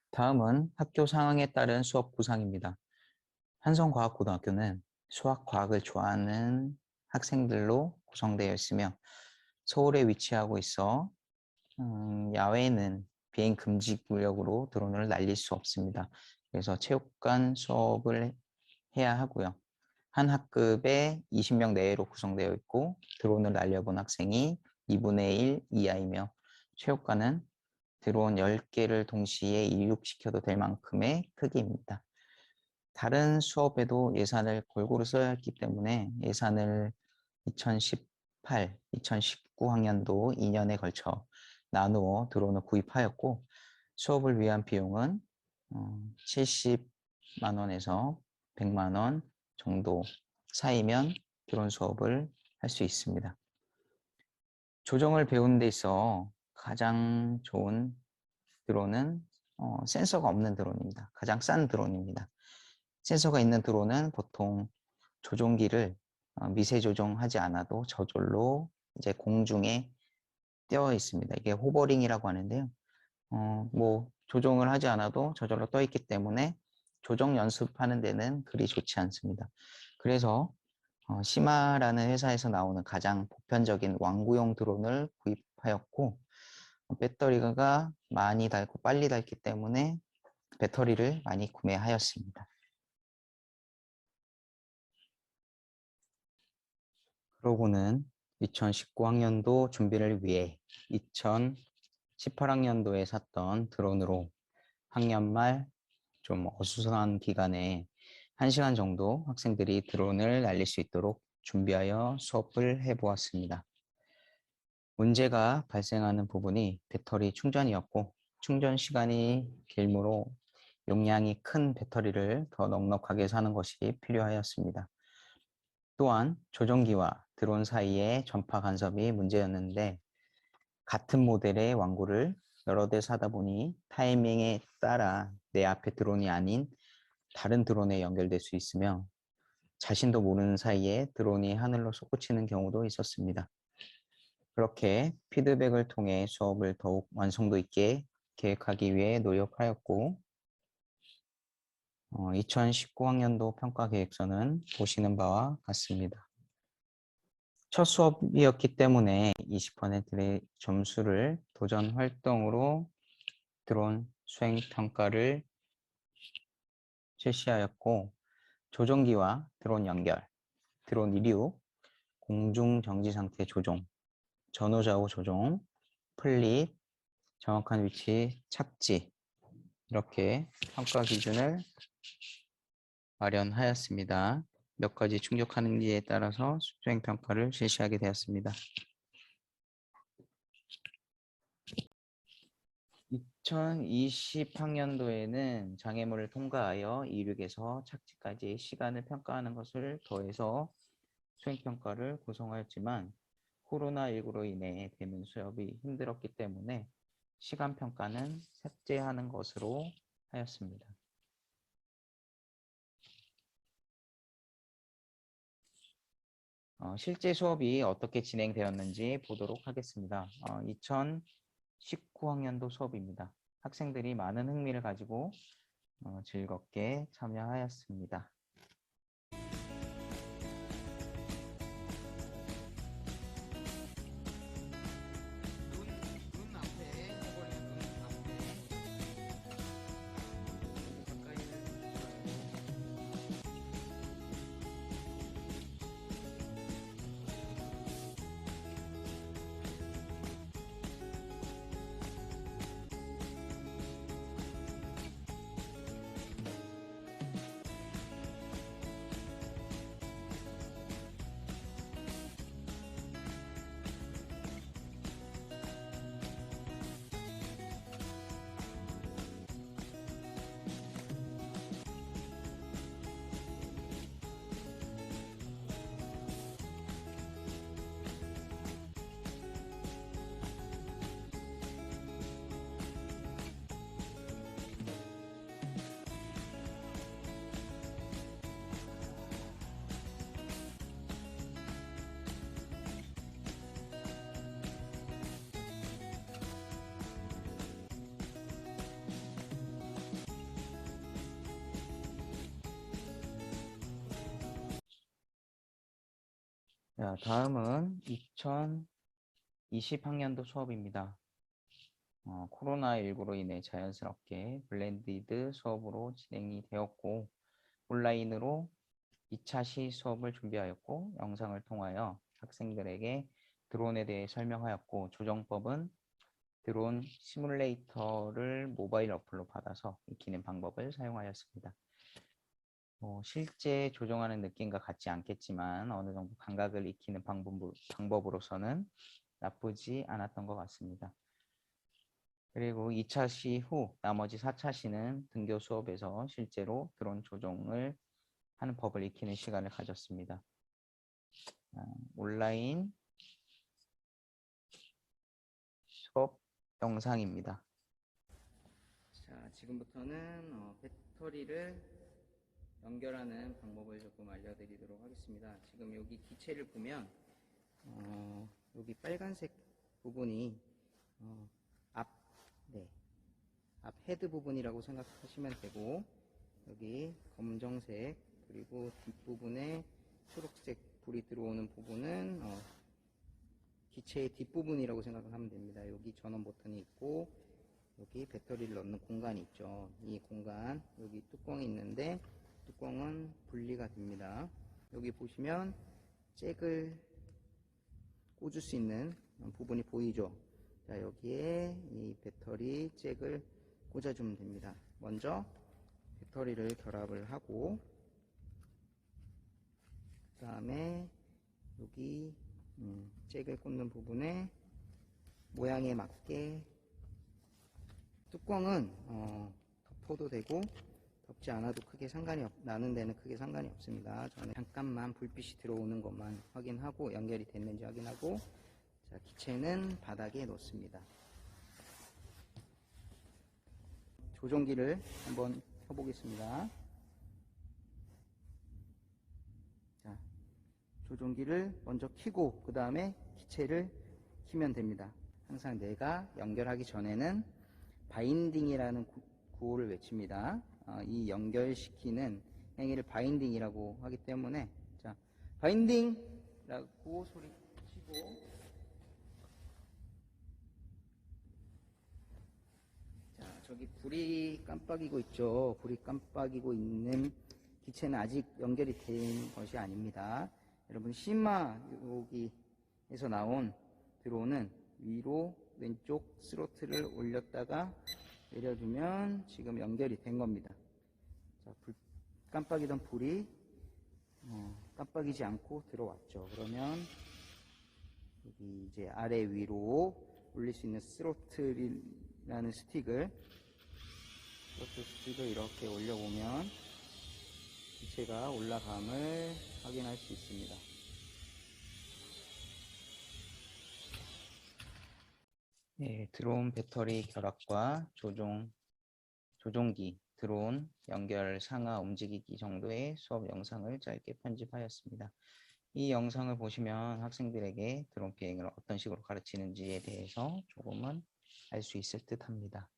다음은 학교 상황에 따른 수업 구상입니다. 한성과학고등학교는 수학, 과학을 좋아하는 학생들로 구성되어 있으며 서울에 위치하고 있어 야외에는 비행 금지 구역으로 드론을 날릴 수 없습니다. 그래서 체육관 수업을 해야 하고요. 한 학급에 20명 내외로 구성되어 있고 드론을 날려본 학생이 2분의 1 이하이며 체육관은 드론 10개를 동시에 이륙시켜도 될 만큼의 크기입니다. 다른 수업에도 예산을 골고루 써야 했기 때문에 예산을 2018, 2019학년도 2년에 걸쳐 나누어 드론을 구입하였고 수업을 위한 비용은 70만 원에서 100만 원 정도 사이면 드론 수업을 할 수 있습니다. 조정을 배우는 데 있어 가장 좋은 드론은 센서가 없는 드론입니다. 가장 싼 드론입니다. 센서가 있는 드론은 보통 조종기를 미세 조정하지 않아도 저절로 이제 공중에 떠 있습니다. 이게 호버링이라고 하는데요. 조정을 하지 않아도 저절로 떠 있기 때문에 조정 연습하는 데는 그리 좋지 않습니다. 그래서 시마라는 회사에서 나오는 가장 보편적인 완구용 드론을 구입하였고 배터리가 많이 닳고 빨리 닳기 때문에 배터리를 많이 구매하였습니다. 그러고는 2019학년도 준비를 위해 2018학년도에 샀던 드론으로 학년 말 좀 어수선한 기간에 1시간 정도 학생들이 드론을 날릴 수 있도록 준비하여 수업을 해보았습니다. 문제가 발생하는 부분이 배터리 충전이었고 충전 시간이 길므로 용량이 큰 배터리를 더 넉넉하게 사는 것이 필요하였습니다. 또한 조종기와 드론 사이의 전파 간섭이 문제였는데 같은 모델의 완구를 여러 대 사다 보니 타이밍에 따라 내 앞에 드론이 아닌 다른 드론에 연결될 수 있으며 자신도 모르는 사이에 드론이 하늘로 솟구치는 경우도 있었습니다. 그렇게 피드백을 통해 수업을 더욱 완성도 있게 계획하기 위해 노력하였고 2019학년도 평가계획서는 보시는 바와 같습니다. 첫 수업이었기 때문에 20%의 점수를 도전 활동으로 드론 수행 평가를 실시하였고 조종기와 드론 연결, 드론 이륙, 공중 정지 상태 조종, 전후좌우 조종, 플립, 정확한 위치 착지 이렇게 평가 기준을 마련하였습니다. 몇 가지 충족하는지에 따라서 수행 평가를 실시하게 되었습니다. 2020학년도에는 장애물을 통과하여 이륙에서 착지까지 시간을 평가하는 것을 더해서 수행평가를 구성하였지만 코로나19로 인해 대면 수업이 힘들었기 때문에 시간평가는 삭제하는 것으로 하였습니다. 실제 수업이 어떻게 진행되었는지 보도록 하겠습니다. 2019학년도 수업입니다. 학생들이 많은 흥미를 가지고 즐겁게 참여하였습니다. 눈 앞에 해버리는 눈 앞에 가까이를 자, 다음은 2020학년도 수업입니다. 코로나19로 인해 자연스럽게 블렌디드 수업으로 진행이 되었고 온라인으로 2차 시 수업을 준비하였고 영상을 통하여 학생들에게 드론에 대해 설명하였고 조정법은 드론 시뮬레이터를 모바일 어플로 받아서 익히는 방법을 사용하였습니다. 실제 조종하는 느낌과 같지 않겠지만 어느 정도 감각을 익히는 방법으로서는 나쁘지 않았던 것 같습니다. 그리고 2차 시 후 나머지 4차 시는 등교 수업에서 실제로 드론 조종을 하는 법을 익히는 시간을 가졌습니다. 온라인 수업 영상입니다. 자, 지금부터는 배터리를 연결하는 방법을 조금 알려드리도록 하겠습니다. 지금 여기 기체를 보면 여기 빨간색 부분이 앞 헤드 부분이라고 생각하시면 되고 여기 검정색 그리고 뒷부분에 초록색 불이 들어오는 부분은 기체의 뒷부분이라고 생각하면 됩니다. 여기 전원 버튼이 있고 여기 배터리를 넣는 공간이 있죠. 이 공간 여기 뚜껑이 있는데 뚜껑은 분리가 됩니다. 여기 보시면 잭을 꽂을 수 있는 부분이 보이죠. 자, 여기에 이 배터리 잭을 꽂아주면 됩니다. 먼저 배터리를 결합을 하고 그 다음에 여기 잭을 꽂는 부분에 모양에 맞게 뚜껑은 덮어도 되고 덮지 않아도 크게 나는 데는 크게 상관이 없습니다. 저는 잠깐만 불빛이 들어오는 것만 확인하고 연결이 됐는지 확인하고 자, 기체는 바닥에 놓습니다. 조종기를 한번 켜보겠습니다. 자, 조종기를 먼저 켜고 그 다음에 기체를 키면 됩니다. 항상 내가 연결하기 전에는 바인딩이라는 구호를 외칩니다. 이 연결시키는 행위를 바인딩이라고 하기 때문에 자, 바인딩이라고 소리치고 자, 저기 불이 깜빡이고 있죠. 불이 깜빡이고 있는 기체는 아직 연결이 된 것이 아닙니다. 여러분 시마 여기에서 나온 드론은 위로 왼쪽 스로틀을 올렸다가 내려주면 지금 연결이 된 겁니다. 자, 깜빡이던 불이 깜빡이지 않고 들어왔죠. 그러면 여기 이제 아래 위로 올릴 수 있는 스로틀이라는 스틱을 이렇게 올려보면 기체가 올라감을 확인할 수 있습니다. 예, 드론 배터리 결합과 조종기, 드론 연결 상하 움직이기 정도의 수업 영상을 짧게 편집하였습니다. 이 영상을 보시면 학생들에게 드론 비행을 어떤 식으로 가르치는지에 대해서 조금은 알 수 있을 듯 합니다.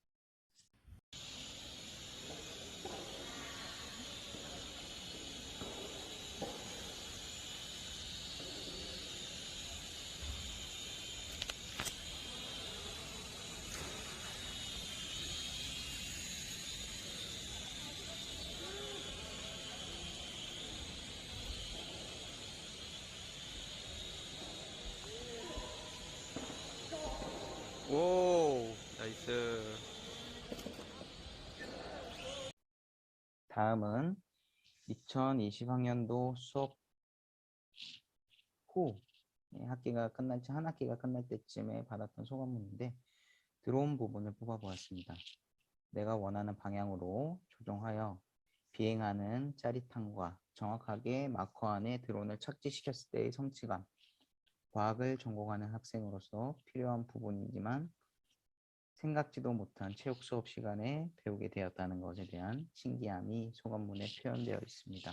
오, 나이스. 다음은 2020학년도 수업 후 학기가 끝날 한 학기가 끝날 때쯤에 받았던 소감문인데 드론 부분을 뽑아보았습니다. 내가 원하는 방향으로 조종하여 비행하는 짜릿함과 정확하게 마커 안에 드론을 착지시켰을 때의 성취감, 과학을 전공하는 학생으로서 필요한 부분이지만 생각지도 못한 체육 수업 시간에 배우게 되었다는 것에 대한 신기함이 소감문에 표현되어 있습니다.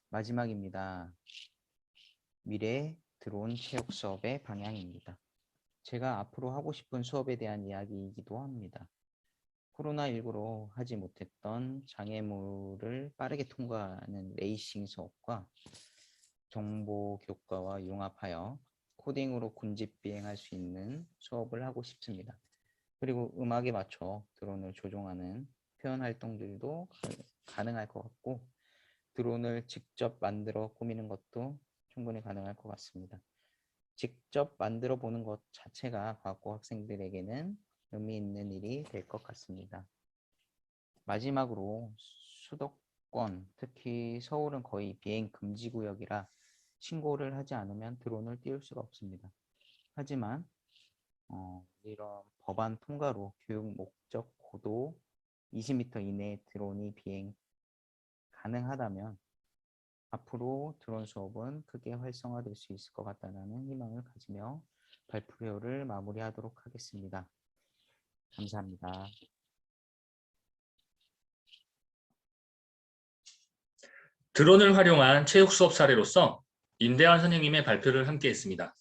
마지막입니다. 미래 드론 체육 수업의 방향입니다. 제가 앞으로 하고 싶은 수업에 대한 이야기이기도 합니다. 코로나19로 하지 못했던 장애물을 빠르게 통과하는 레이싱 수업과 정보 교과와 융합하여 코딩으로 군집 비행할 수 있는 수업을 하고 싶습니다. 그리고 음악에 맞춰 드론을 조종하는 표현 활동들도 가능할 것 같고 드론을 직접 만들어 꾸미는 것도 충분히 가능할 것 같습니다. 직접 만들어 보는 것 자체가 과학고 학생들에게는 의미 있는 일이 될 것 같습니다. 마지막으로 수도권, 특히 서울은 거의 비행 금지 구역이라 신고를 하지 않으면 드론을 띄울 수가 없습니다. 하지만 이런 법안 통과로 교육 목적 고도 20m 이내의 드론이 비행 가능하다면 앞으로 드론 수업은 크게 활성화될 수 있을 것 같다는 희망을 가지며 발표를 마무리하도록 하겠습니다. 감사합니다. 드론을 활용한 체육 수업 사례로서 임대환 선생님의 발표를 함께 했습니다.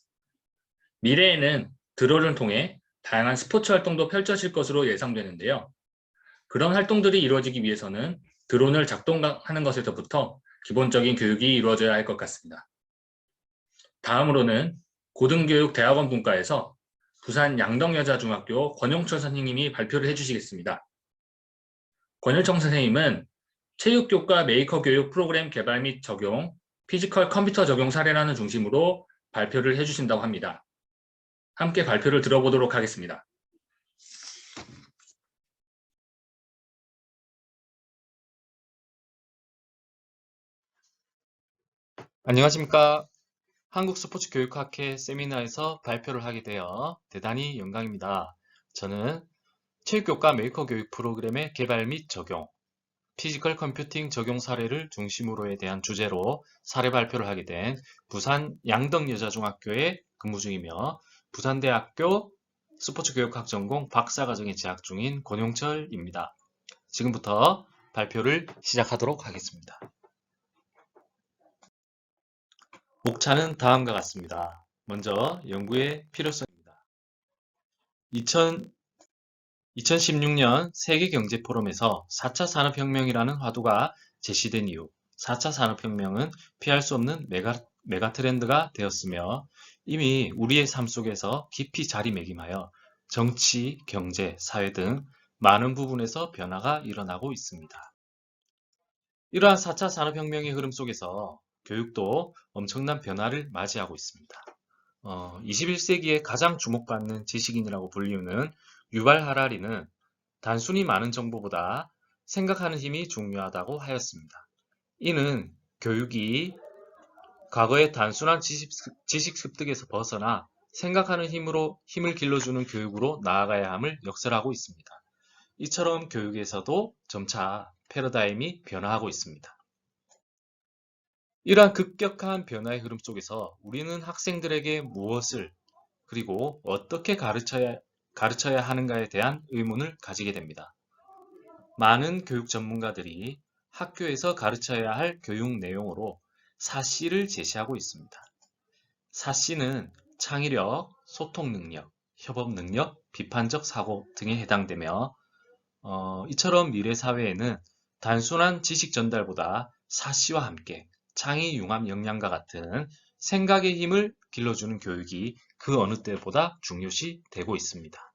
미래에는 드론을 통해 다양한 스포츠 활동도 펼쳐질 것으로 예상되는데요. 그런 활동들이 이루어지기 위해서는 드론을 작동하는 것에서부터 기본적인 교육이 이루어져야 할 것 같습니다. 다음으로는 고등교육 대학원 분과에서 부산 양덕여자중학교 권용철 선생님이 발표를 해주시겠습니다. 권용철 선생님은 체육교과 메이커 교육 프로그램 개발 및 적용, 피지컬 컴퓨터 적용 사례라는 중심으로 발표를 해주신다고 합니다. 함께 발표를 들어보도록 하겠습니다. 안녕하십니까. 한국스포츠교육학회 세미나에서 발표를 하게 되어 대단히 영광입니다. 저는 체육교과 메이커 교육 프로그램의 개발 및 적용, 피지컬 컴퓨팅 적용 사례를 중심으로에 대한 주제로 사례 발표를 하게 된 부산 양덕여자중학교에 근무 중이며 부산대학교 스포츠교육학 전공 박사과정에 재학 중인 권용철입니다. 지금부터 발표를 시작하도록 하겠습니다. 목차는 다음과 같습니다. 먼저 연구의 필요성입니다. 2016년 세계경제포럼에서 4차 산업혁명이라는 화두가 제시된 이후 4차 산업혁명은 피할 수 없는 메가 트렌드가 되었으며 이미 우리의 삶 속에서 깊이 자리매김하여 정치, 경제, 사회 등 많은 부분에서 변화가 일어나고 있습니다. 이러한 4차 산업혁명의 흐름 속에서 교육도 엄청난 변화를 맞이하고 있습니다. 21세기에 가장 주목받는 지식인이라고 불리우는 유발 하라리는 단순히 많은 정보보다 생각하는 힘이 중요하다고 하였습니다. 이는 교육이 과거의 단순한 지식 습득에서 벗어나 생각하는 힘을 길러주는 교육으로 나아가야 함을 역설하고 있습니다. 이처럼 교육에서도 점차 패러다임이 변화하고 있습니다. 이러한 급격한 변화의 흐름 속에서 우리는 학생들에게 무엇을 그리고 어떻게 가르쳐야 하는가에 대한 의문을 가지게 됩니다. 많은 교육 전문가들이 학교에서 가르쳐야 할 교육 내용으로 4C를 제시하고 있습니다. 4C는 창의력, 소통 능력, 협업 능력, 비판적 사고 등에 해당되며 이처럼 미래 사회에는 단순한 지식 전달보다 4C와 함께 창의 융합 역량과 같은 생각의 힘을 길러주는 교육이 그 어느 때보다 중요시 되고 있습니다.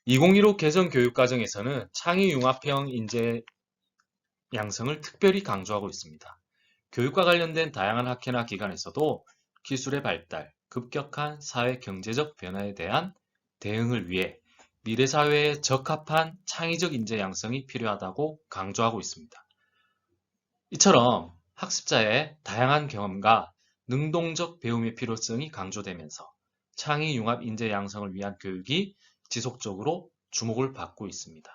2015 개정 교육과정에서는 창의 융합형 인재 양성을 특별히 강조하고 있습니다. 교육과 관련된 다양한 학회나 기관에서도 기술의 발달, 급격한 사회 경제적 변화에 대한 대응을 위해 미래 사회에 적합한 창의적 인재 양성이 필요하다고 강조하고 있습니다. 이처럼 학습자의 다양한 경험과 능동적 배움의 필요성이 강조되면서 창의 융합 인재 양성을 위한 교육이 지속적으로 주목을 받고 있습니다.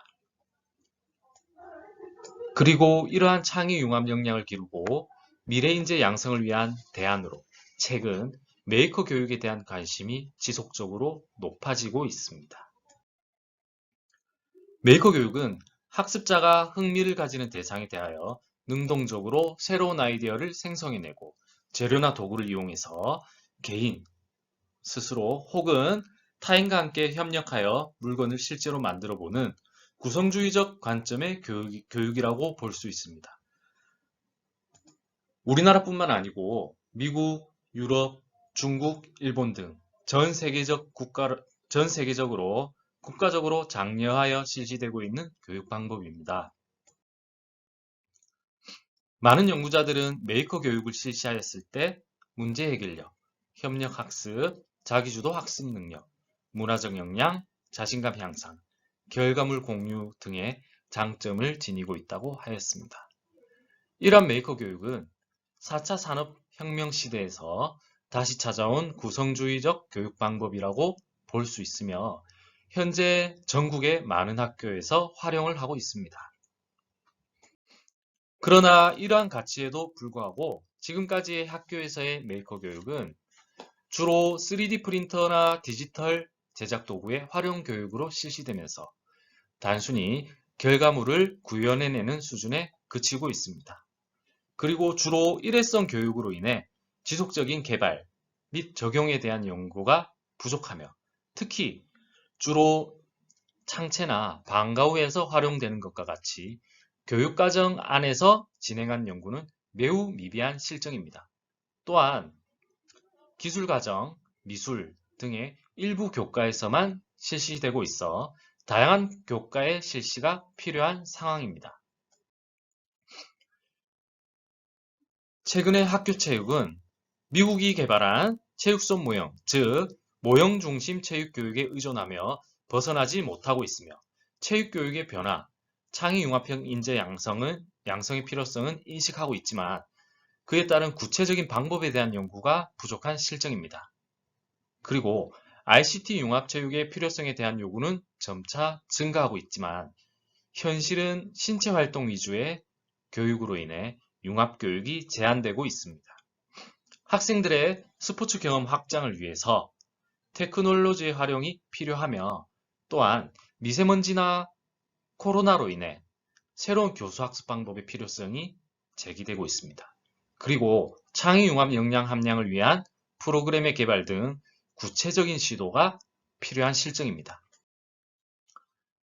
그리고 이러한 창의 융합 역량을 기르고 미래 인재 양성을 위한 대안으로 최근 메이커 교육에 대한 관심이 지속적으로 높아지고 있습니다. 메이커 교육은 학습자가 흥미를 가지는 대상에 대하여 능동적으로 새로운 아이디어를 생성해내고 재료나 도구를 이용해서 개인, 스스로 혹은 타인과 함께 협력하여 물건을 실제로 만들어보는 구성주의적 관점의 교육이라고 볼 수 있습니다. 우리나라뿐만 아니고 미국, 유럽, 중국, 일본 등 전 세계적으로 국가적으로 장려하여 실시되고 있는 교육 방법입니다. 많은 연구자들은 메이커 교육을 실시하였을 때 문제 해결력, 협력 학습, 자기주도 학습 능력, 문화적 역량, 자신감 향상, 결과물 공유 등의 장점을 지니고 있다고 하였습니다. 이러한 메이커 교육은 4차 산업혁명 시대에서 다시 찾아온 구성주의적 교육 방법이라고 볼 수 있으며 현재 전국의 많은 학교에서 활용을 하고 있습니다. 그러나 이러한 가치에도 불구하고 지금까지의 학교에서의 메이커 교육은 주로 3D 프린터나 디지털 제작 도구의 활용 교육으로 실시되면서 단순히 결과물을 구현해내는 수준에 그치고 있습니다. 그리고 주로 일회성 교육으로 인해 지속적인 개발 및 적용에 대한 연구가 부족하며 특히 주로 창체나 방과 후에서 활용되는 것과 같이 교육과정 안에서 진행한 연구는 매우 미비한 실정입니다. 또한 기술과정, 미술 등의 일부 교과에서만 실시되고 있어 다양한 교과의 실시가 필요한 상황입니다. 최근의 학교 체육은 미국이 개발한 체육성 모형, 즉 모형 중심 체육 교육에 의존하며 벗어나지 못하고 있으며 체육 교육의 변화, 창의 융합형 인재 양성의 필요성은 인식하고 있지만 그에 따른 구체적인 방법에 대한 연구가 부족한 실정입니다. 그리고 ICT 융합 체육의 필요성에 대한 요구는 점차 증가하고 있지만 현실은 신체 활동 위주의 교육으로 인해 융합 교육이 제한되고 있습니다. 학생들의 스포츠 경험 확장을 위해서 테크놀로지의 활용이 필요하며 또한 미세먼지나 코로나로 인해 새로운 교수 학습 방법의 필요성이 제기되고 있습니다. 그리고 창의 융합 역량 함량을 위한 프로그램의 개발 등 구체적인 시도가 필요한 실정입니다.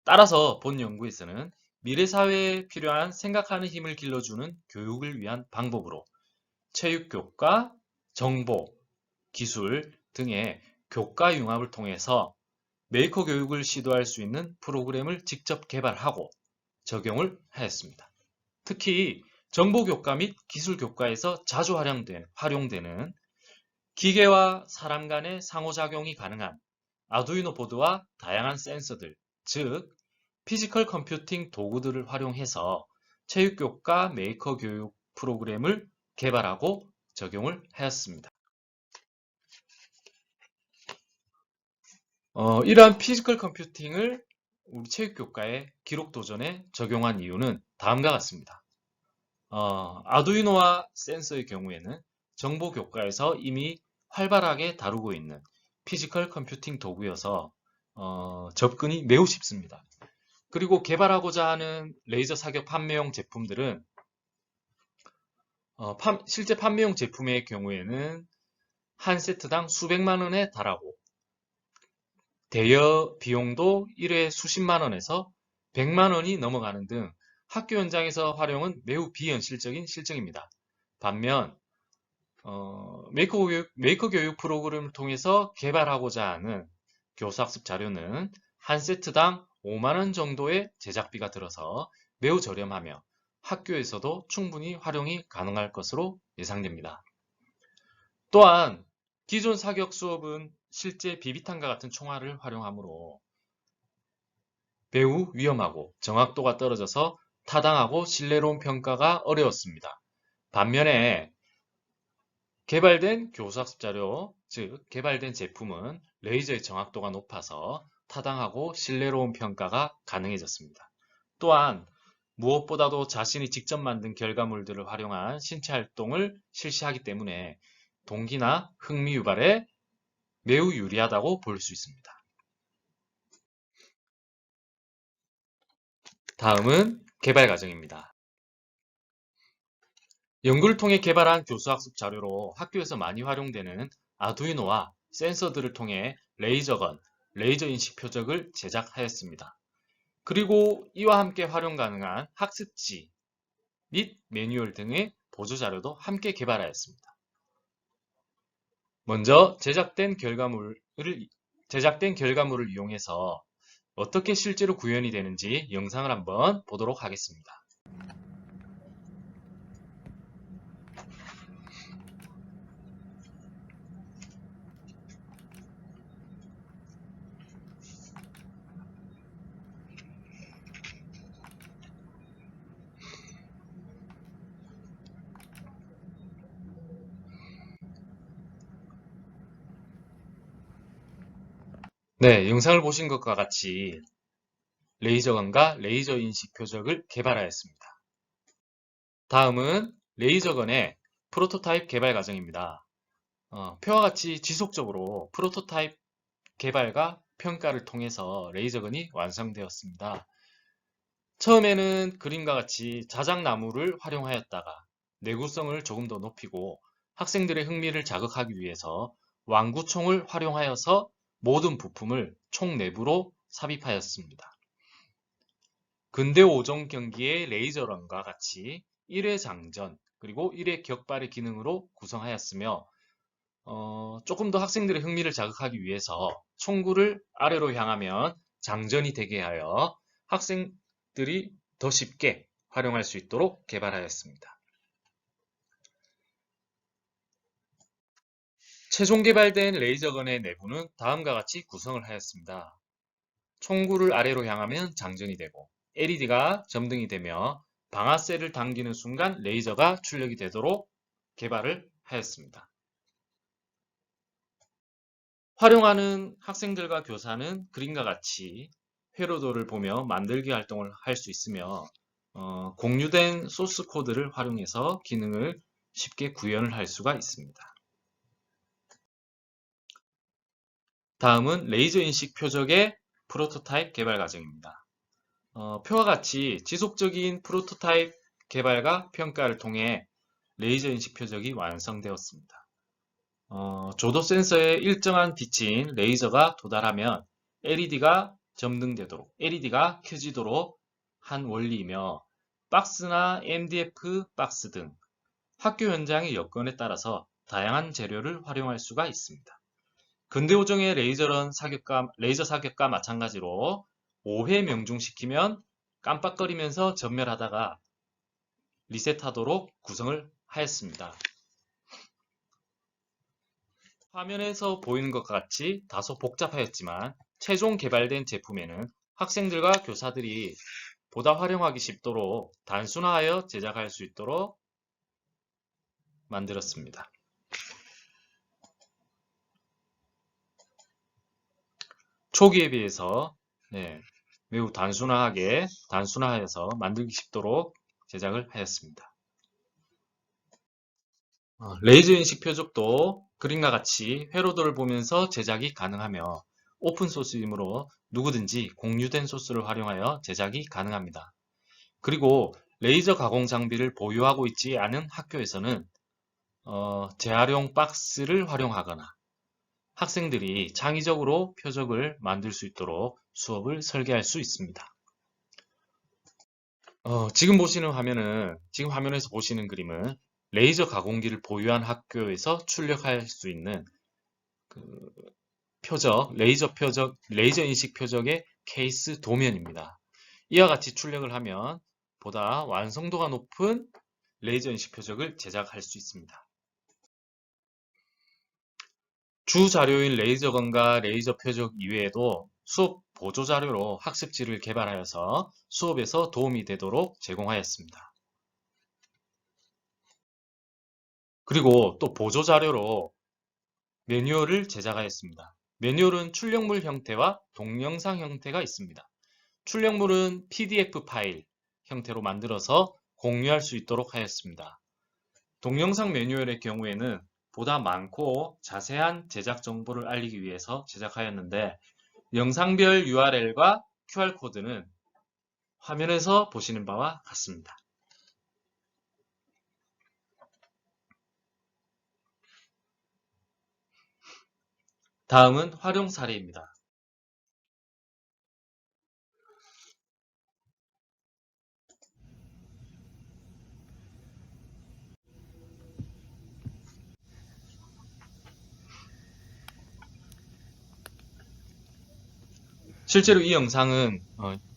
따라서 본 연구에서는 미래 사회에 필요한 생각하는 힘을 길러주는 교육을 위한 방법으로 체육교과, 정보, 기술 등의 교과 융합을 통해서 메이커 교육을 시도할 수 있는 프로그램을 직접 개발하고 적용을 하였습니다. 특히 정보교과 및 기술교과에서 자주 활용되는 기계와 사람 간의 상호작용이 가능한 아두이노 보드와 다양한 센서들, 즉 피지컬 컴퓨팅 도구들을 활용해서 체육교과 메이커 교육 프로그램을 개발하고 적용을 하였습니다. 이러한 피지컬 컴퓨팅을 우리 체육교과에 기록도전에 적용한 이유는 다음과 같습니다. 아두이노와 센서의 경우에는 정보교과에서 이미 활발하게 다루고 있는 피지컬 컴퓨팅 도구여서 접근이 매우 쉽습니다. 그리고 개발하고자 하는 레이저 사격 판매용 제품들은 실제 판매용 제품의 경우에는 한 세트당 수백만 원에 달하고 대여 비용도 1회 수십만 원에서 100만 원이 넘어가는 등 학교 현장에서 활용은 매우 비현실적인 실정입니다. 반면 메이커 교육 프로그램을 통해서 개발하고자 하는 교수학습 자료는 한 세트당 5만 원 정도의 제작비가 들어서 매우 저렴하며 학교에서도 충분히 활용이 가능할 것으로 예상됩니다. 또한 기존 사격 수업은 실제 비비탄과 같은 총알을 활용하므로 매우 위험하고 정확도가 떨어져서 타당하고 신뢰로운 평가가 어려웠습니다. 반면에 개발된 교수학습 자료, 즉 개발된 제품은 레이저의 정확도가 높아서 타당하고 신뢰로운 평가가 가능해졌습니다. 또한 무엇보다도 자신이 직접 만든 결과물들을 활용한 신체 활동을 실시하기 때문에 동기나 흥미 유발에 매우 유리하다고 볼 수 있습니다. 다음은 개발 과정입니다. 연구를 통해 개발한 교수학습 자료로 학교에서 많이 활용되는 아두이노와 센서들을 통해 레이저건, 레이저 인식 표적을 제작하였습니다. 그리고 이와 함께 활용 가능한 학습지 및 매뉴얼 등의 보조 자료도 함께 개발하였습니다. 먼저 제작된 결과물을 이용해서 어떻게 실제로 구현이 되는지 영상을 한번 보도록 하겠습니다. 네, 영상을 보신 것과 같이 레이저건과 레이저 인식 표적을 개발하였습니다. 다음은 레이저건의 프로토타입 개발 과정입니다. 표와 같이 지속적으로 프로토타입 개발과 평가를 통해서 레이저건이 완성되었습니다. 처음에는 그림과 같이 자작나무를 활용하였다가 내구성을 조금 더 높이고 학생들의 흥미를 자극하기 위해서 완구총을 활용하여서 모든 부품을 총 내부로 삽입하였습니다. 근대 5종 경기의 레이저런과 같이 1회 장전 그리고 1회 격발의 기능으로 구성하였으며 조금 더 학생들의 흥미를 자극하기 위해서 총구를 아래로 향하면 장전이 되게 하여 학생들이 더 쉽게 활용할 수 있도록 개발하였습니다. 최종 개발된 레이저건의 내부는 다음과 같이 구성을 하였습니다. 총구를 아래로 향하면 장전이 되고 LED가 점등이 되며 방아쇠를 당기는 순간 레이저가 출력이 되도록 개발을 하였습니다. 활용하는 학생들과 교사는 그림과 같이 회로도를 보며 만들기 활동을 할 수 있으며 공유된 소스 코드를 활용해서 기능을 쉽게 구현을 할 수가 있습니다. 다음은 레이저 인식 표적의 프로토타입 개발 과정입니다. 표와 같이 지속적인 프로토타입 개발과 평가를 통해 레이저 인식 표적이 완성되었습니다. 조도 센서에 일정한 빛인 레이저가 도달하면 LED가 점등되도록, LED가 켜지도록 한 원리이며 박스나 MDF 박스 등 학교 현장의 여건에 따라서 다양한 재료를 활용할 수가 있습니다. 근대 5종의 레이저 사격과 마찬가지로 5회 명중시키면 깜빡거리면서 전멸하다가 리셋하도록 구성을 하였습니다. 화면에서 보이는 것과 같이 다소 복잡하였지만 최종 개발된 제품에는 학생들과 교사들이 보다 활용하기 쉽도록 단순화하여 제작할 수 있도록 만들었습니다. 초기에 비해서 매우 단순화하여서 만들기 쉽도록 제작을 하였습니다. 레이저 인식 표적도 그림과 같이 회로도를 보면서 제작이 가능하며 오픈소스이므로 누구든지 공유된 소스를 활용하여 제작이 가능합니다. 그리고 레이저 가공 장비를 보유하고 있지 않은 학교에서는 재활용 박스를 활용하거나 학생들이 창의적으로 표적을 만들 수 있도록 수업을 설계할 수 있습니다. 지금 화면에서 보시는 그림은 레이저 가공기를 보유한 학교에서 출력할 수 있는 그 레이저 인식 표적의 케이스 도면입니다. 이와 같이 출력을 하면 보다 완성도가 높은 레이저 인식 표적을 제작할 수 있습니다. 주 자료인 레이저건과 레이저 표적 이외에도 수업 보조 자료로 학습지를 개발하여서 수업에서 도움이 되도록 제공하였습니다. 그리고 또 보조 자료로 매뉴얼을 제작하였습니다. 매뉴얼은 출력물 형태와 동영상 형태가 있습니다. 출력물은 PDF 파일 형태로 만들어서 공유할 수 있도록 하였습니다. 동영상 매뉴얼의 경우에는 보다 많고 자세한 제작 정보를 알리기 위해서 제작하였는데 영상별 URL과 QR코드는 화면에서 보시는 바와 같습니다. 다음은 활용 사례입니다. 실제로 이 영상은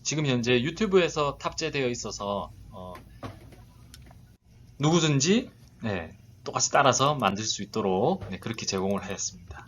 지금 현재 유튜브에서 탑재되어 있어서 누구든지 똑같이 따라서 만들 수 있도록 그렇게 제공을 하였습니다.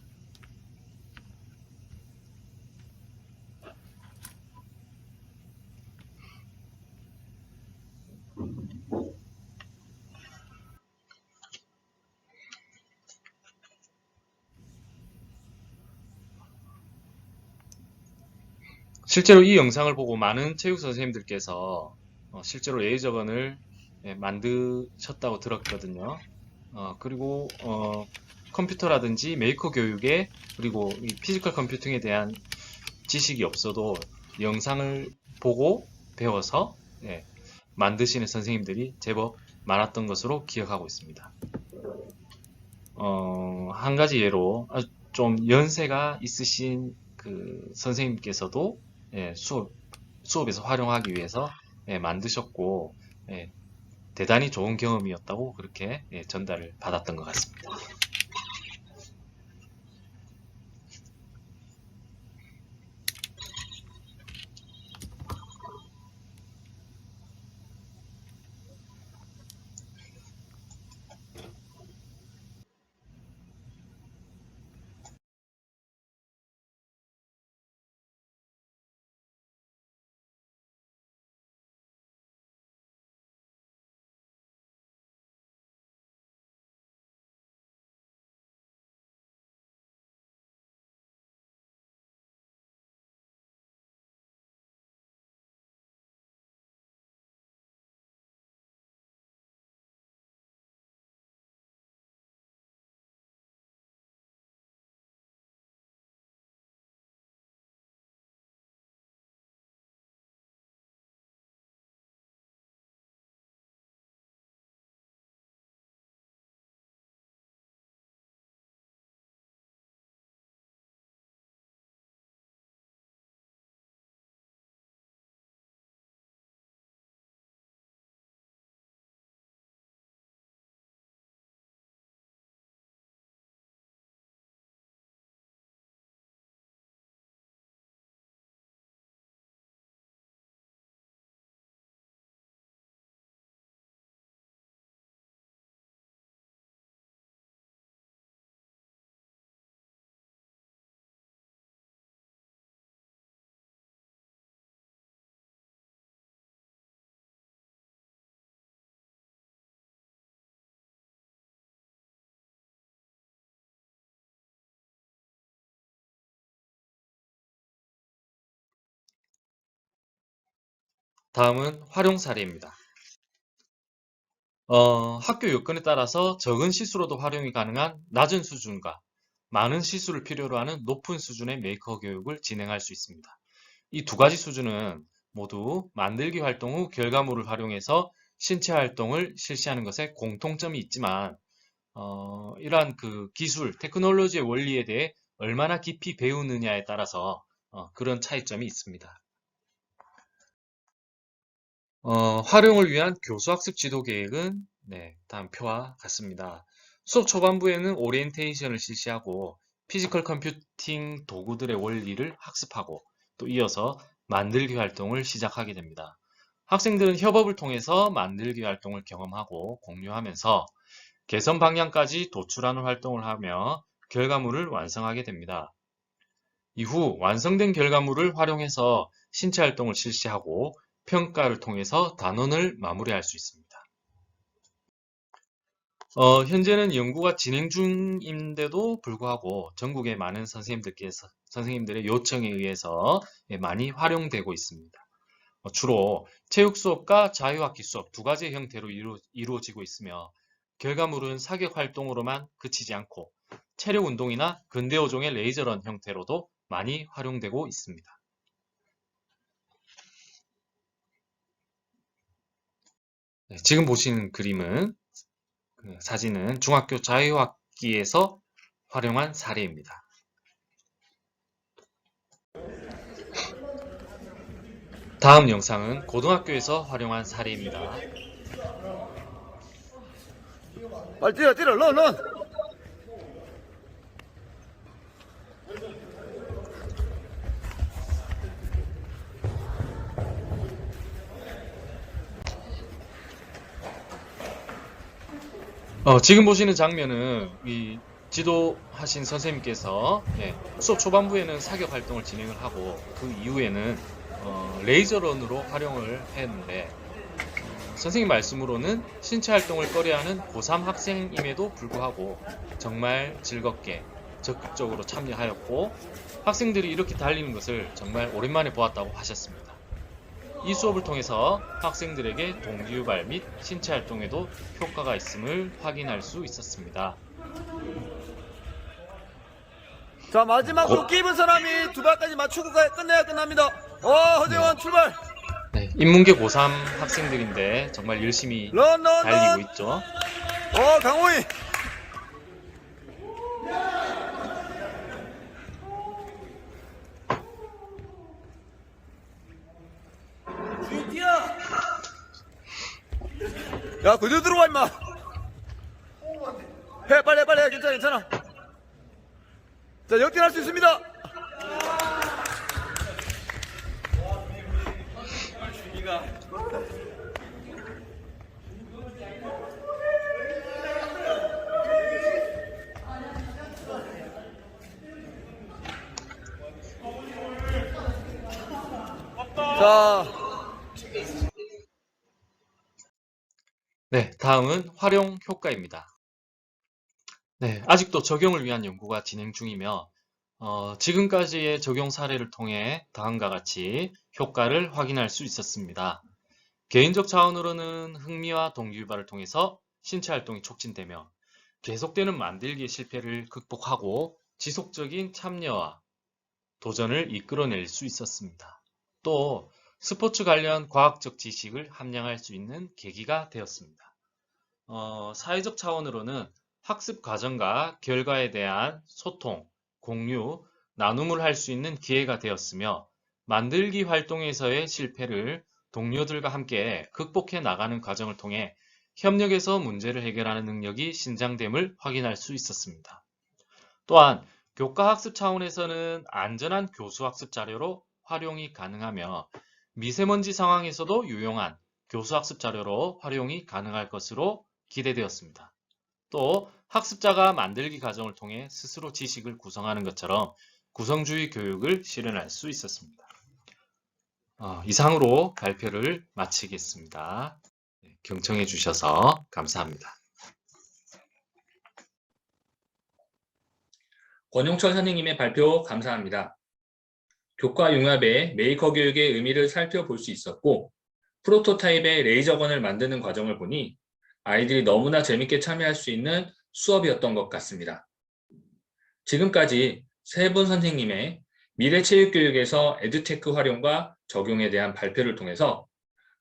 실제로 이 영상을 보고 많은 체육 선생님들께서 실제로 레이저건을 만드셨다고 들었거든요. 그리고 컴퓨터라든지 메이커 교육에 그리고 이 피지컬 컴퓨팅에 대한 지식이 없어도 영상을 보고 배워서 만드시는 선생님들이 제법 많았던 것으로 기억하고 있습니다. 한 가지 예로 좀 연세가 있으신 그 선생님께서도 수업에서 활용하기 위해서 만드셨고 대단히 좋은 경험이었다고 그렇게 전달을 받았던 것 같습니다. 다음은 활용 사례입니다. 학교 여건에 따라서 적은 시수로도 활용이 가능한 낮은 수준과 많은 시수를 필요로 하는 높은 수준의 메이커 교육을 진행할 수 있습니다. 이 두 가지 수준은 모두 만들기 활동 후 결과물을 활용해서 신체 활동을 실시하는 것에 공통점이 있지만 이러한 그 기술, 테크놀로지의 원리에 대해 얼마나 깊이 배우느냐에 따라서 그런 차이점이 있습니다. 활용을 위한 교수학습 지도 계획은 다음 표와 같습니다. 수업 초반부에는 오리엔테이션을 실시하고 피지컬 컴퓨팅 도구들의 원리를 학습하고 또 이어서 만들기 활동을 시작하게 됩니다. 학생들은 협업을 통해서 만들기 활동을 경험하고 공유하면서 개선 방향까지 도출하는 활동을 하며 결과물을 완성하게 됩니다. 이후 완성된 결과물을 활용해서 신체 활동을 실시하고 평가를 통해서 단원을 마무리할 수 있습니다. 현재는 연구가 진행 중인데도 불구하고 전국의 많은 선생님들의 요청에 의해서 많이 활용되고 있습니다. 주로 체육 수업과 자유학기 수업 두 가지의 형태로 이루어지고 있으며 결과물은 사격 활동으로만 그치지 않고 체력 운동이나 근대어종의 레이저런 형태로도 많이 활용되고 있습니다. 지금 보시는 그림은 사진은 중학교 자유학기에서 활용한 사례입니다. 다음 영상은 고등학교에서 활용한 사례입니다. 빨리 뛰어, 런. 지금 보시는 장면은 이 지도하신 선생님께서 수업 초반부에는 사격 활동을 진행을 하고 그 이후에는 레이저런으로 활용을 했는데 선생님 말씀으로는 신체 활동을 꺼려하는 고3 학생임에도 불구하고 정말 즐겁게 적극적으로 참여하였고 학생들이 이렇게 달리는 것을 정말 오랜만에 보았다고 하셨습니다. 이 수업을 통해서 학생들에게 동기유발 및 신체 활동에도 효과가 있음을 확인할 수 있었습니다. 자, 마지막 도끼 입은 사람이 두 발까지 맞추고 끝내야 끝납니다. 허재원 출발. 인문계 고3 학생들인데 정말 열심히 런. 달리고 있죠. 강호희. 주인 뛰어. 야, 그대로 들어와 임마. 해, 빨리 해. 괜찮아. 자, 역전할 수 있습니다. 자, 다음은 활용 효과입니다. 아직도 적용을 위한 연구가 진행 중이며 지금까지의 적용 사례를 통해 다음과 같이 효과를 확인할 수 있었습니다. 개인적 차원으로는 흥미와 동기유발을 통해서 신체 활동이 촉진되며 계속되는 만들기의 실패를 극복하고 지속적인 참여와 도전을 이끌어낼 수 있었습니다. 또 스포츠 관련 과학적 지식을 함양할 수 있는 계기가 되었습니다. 사회적 차원으로는 학습 과정과 결과에 대한 소통, 공유, 나눔을 할 수 있는 기회가 되었으며 만들기 활동에서의 실패를 동료들과 함께 극복해 나가는 과정을 통해 협력해서 문제를 해결하는 능력이 신장됨을 확인할 수 있었습니다. 또한 교과학습 차원에서는 안전한 교수학습 자료로 활용이 가능하며 미세먼지 상황에서도 유용한 교수학습 자료로 활용이 가능할 것으로 기대되었습니다. 또 학습자가 만들기 과정을 통해 스스로 지식을 구성하는 것처럼 구성주의 교육을 실현할 수 있었습니다. 이상으로 발표를 마치겠습니다. 경청해 주셔서 감사합니다. 권용철 선생님의 발표 감사합니다. 교과 융합의 메이커 교육의 의미를 살펴볼 수 있었고 프로토타입의 레이저건을 만드는 과정을 보니 아이들이 너무나 재밌게 참여할 수 있는 수업이었던 것 같습니다. 지금까지 세 분 선생님의 미래체육교육에서 에듀테크 활용과 적용에 대한 발표를 통해서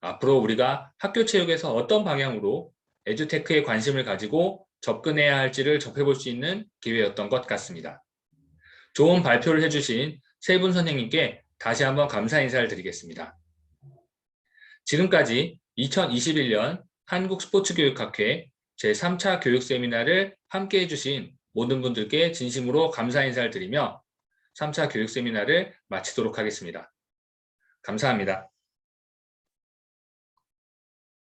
앞으로 우리가 학교 체육에서 어떤 방향으로 에듀테크에 관심을 가지고 접근해야 할지를 접해볼 수 있는 기회였던 것 같습니다. 좋은 발표를 해주신 세 분 선생님께 다시 한번 감사 인사를 드리겠습니다. 지금까지 2021년 한국스포츠교육학회 제3차 교육 세미나를 함께 해주신 모든 분들께 진심으로 감사 인사를 드리며 3차 교육 세미나를 마치도록 하겠습니다. 감사합니다.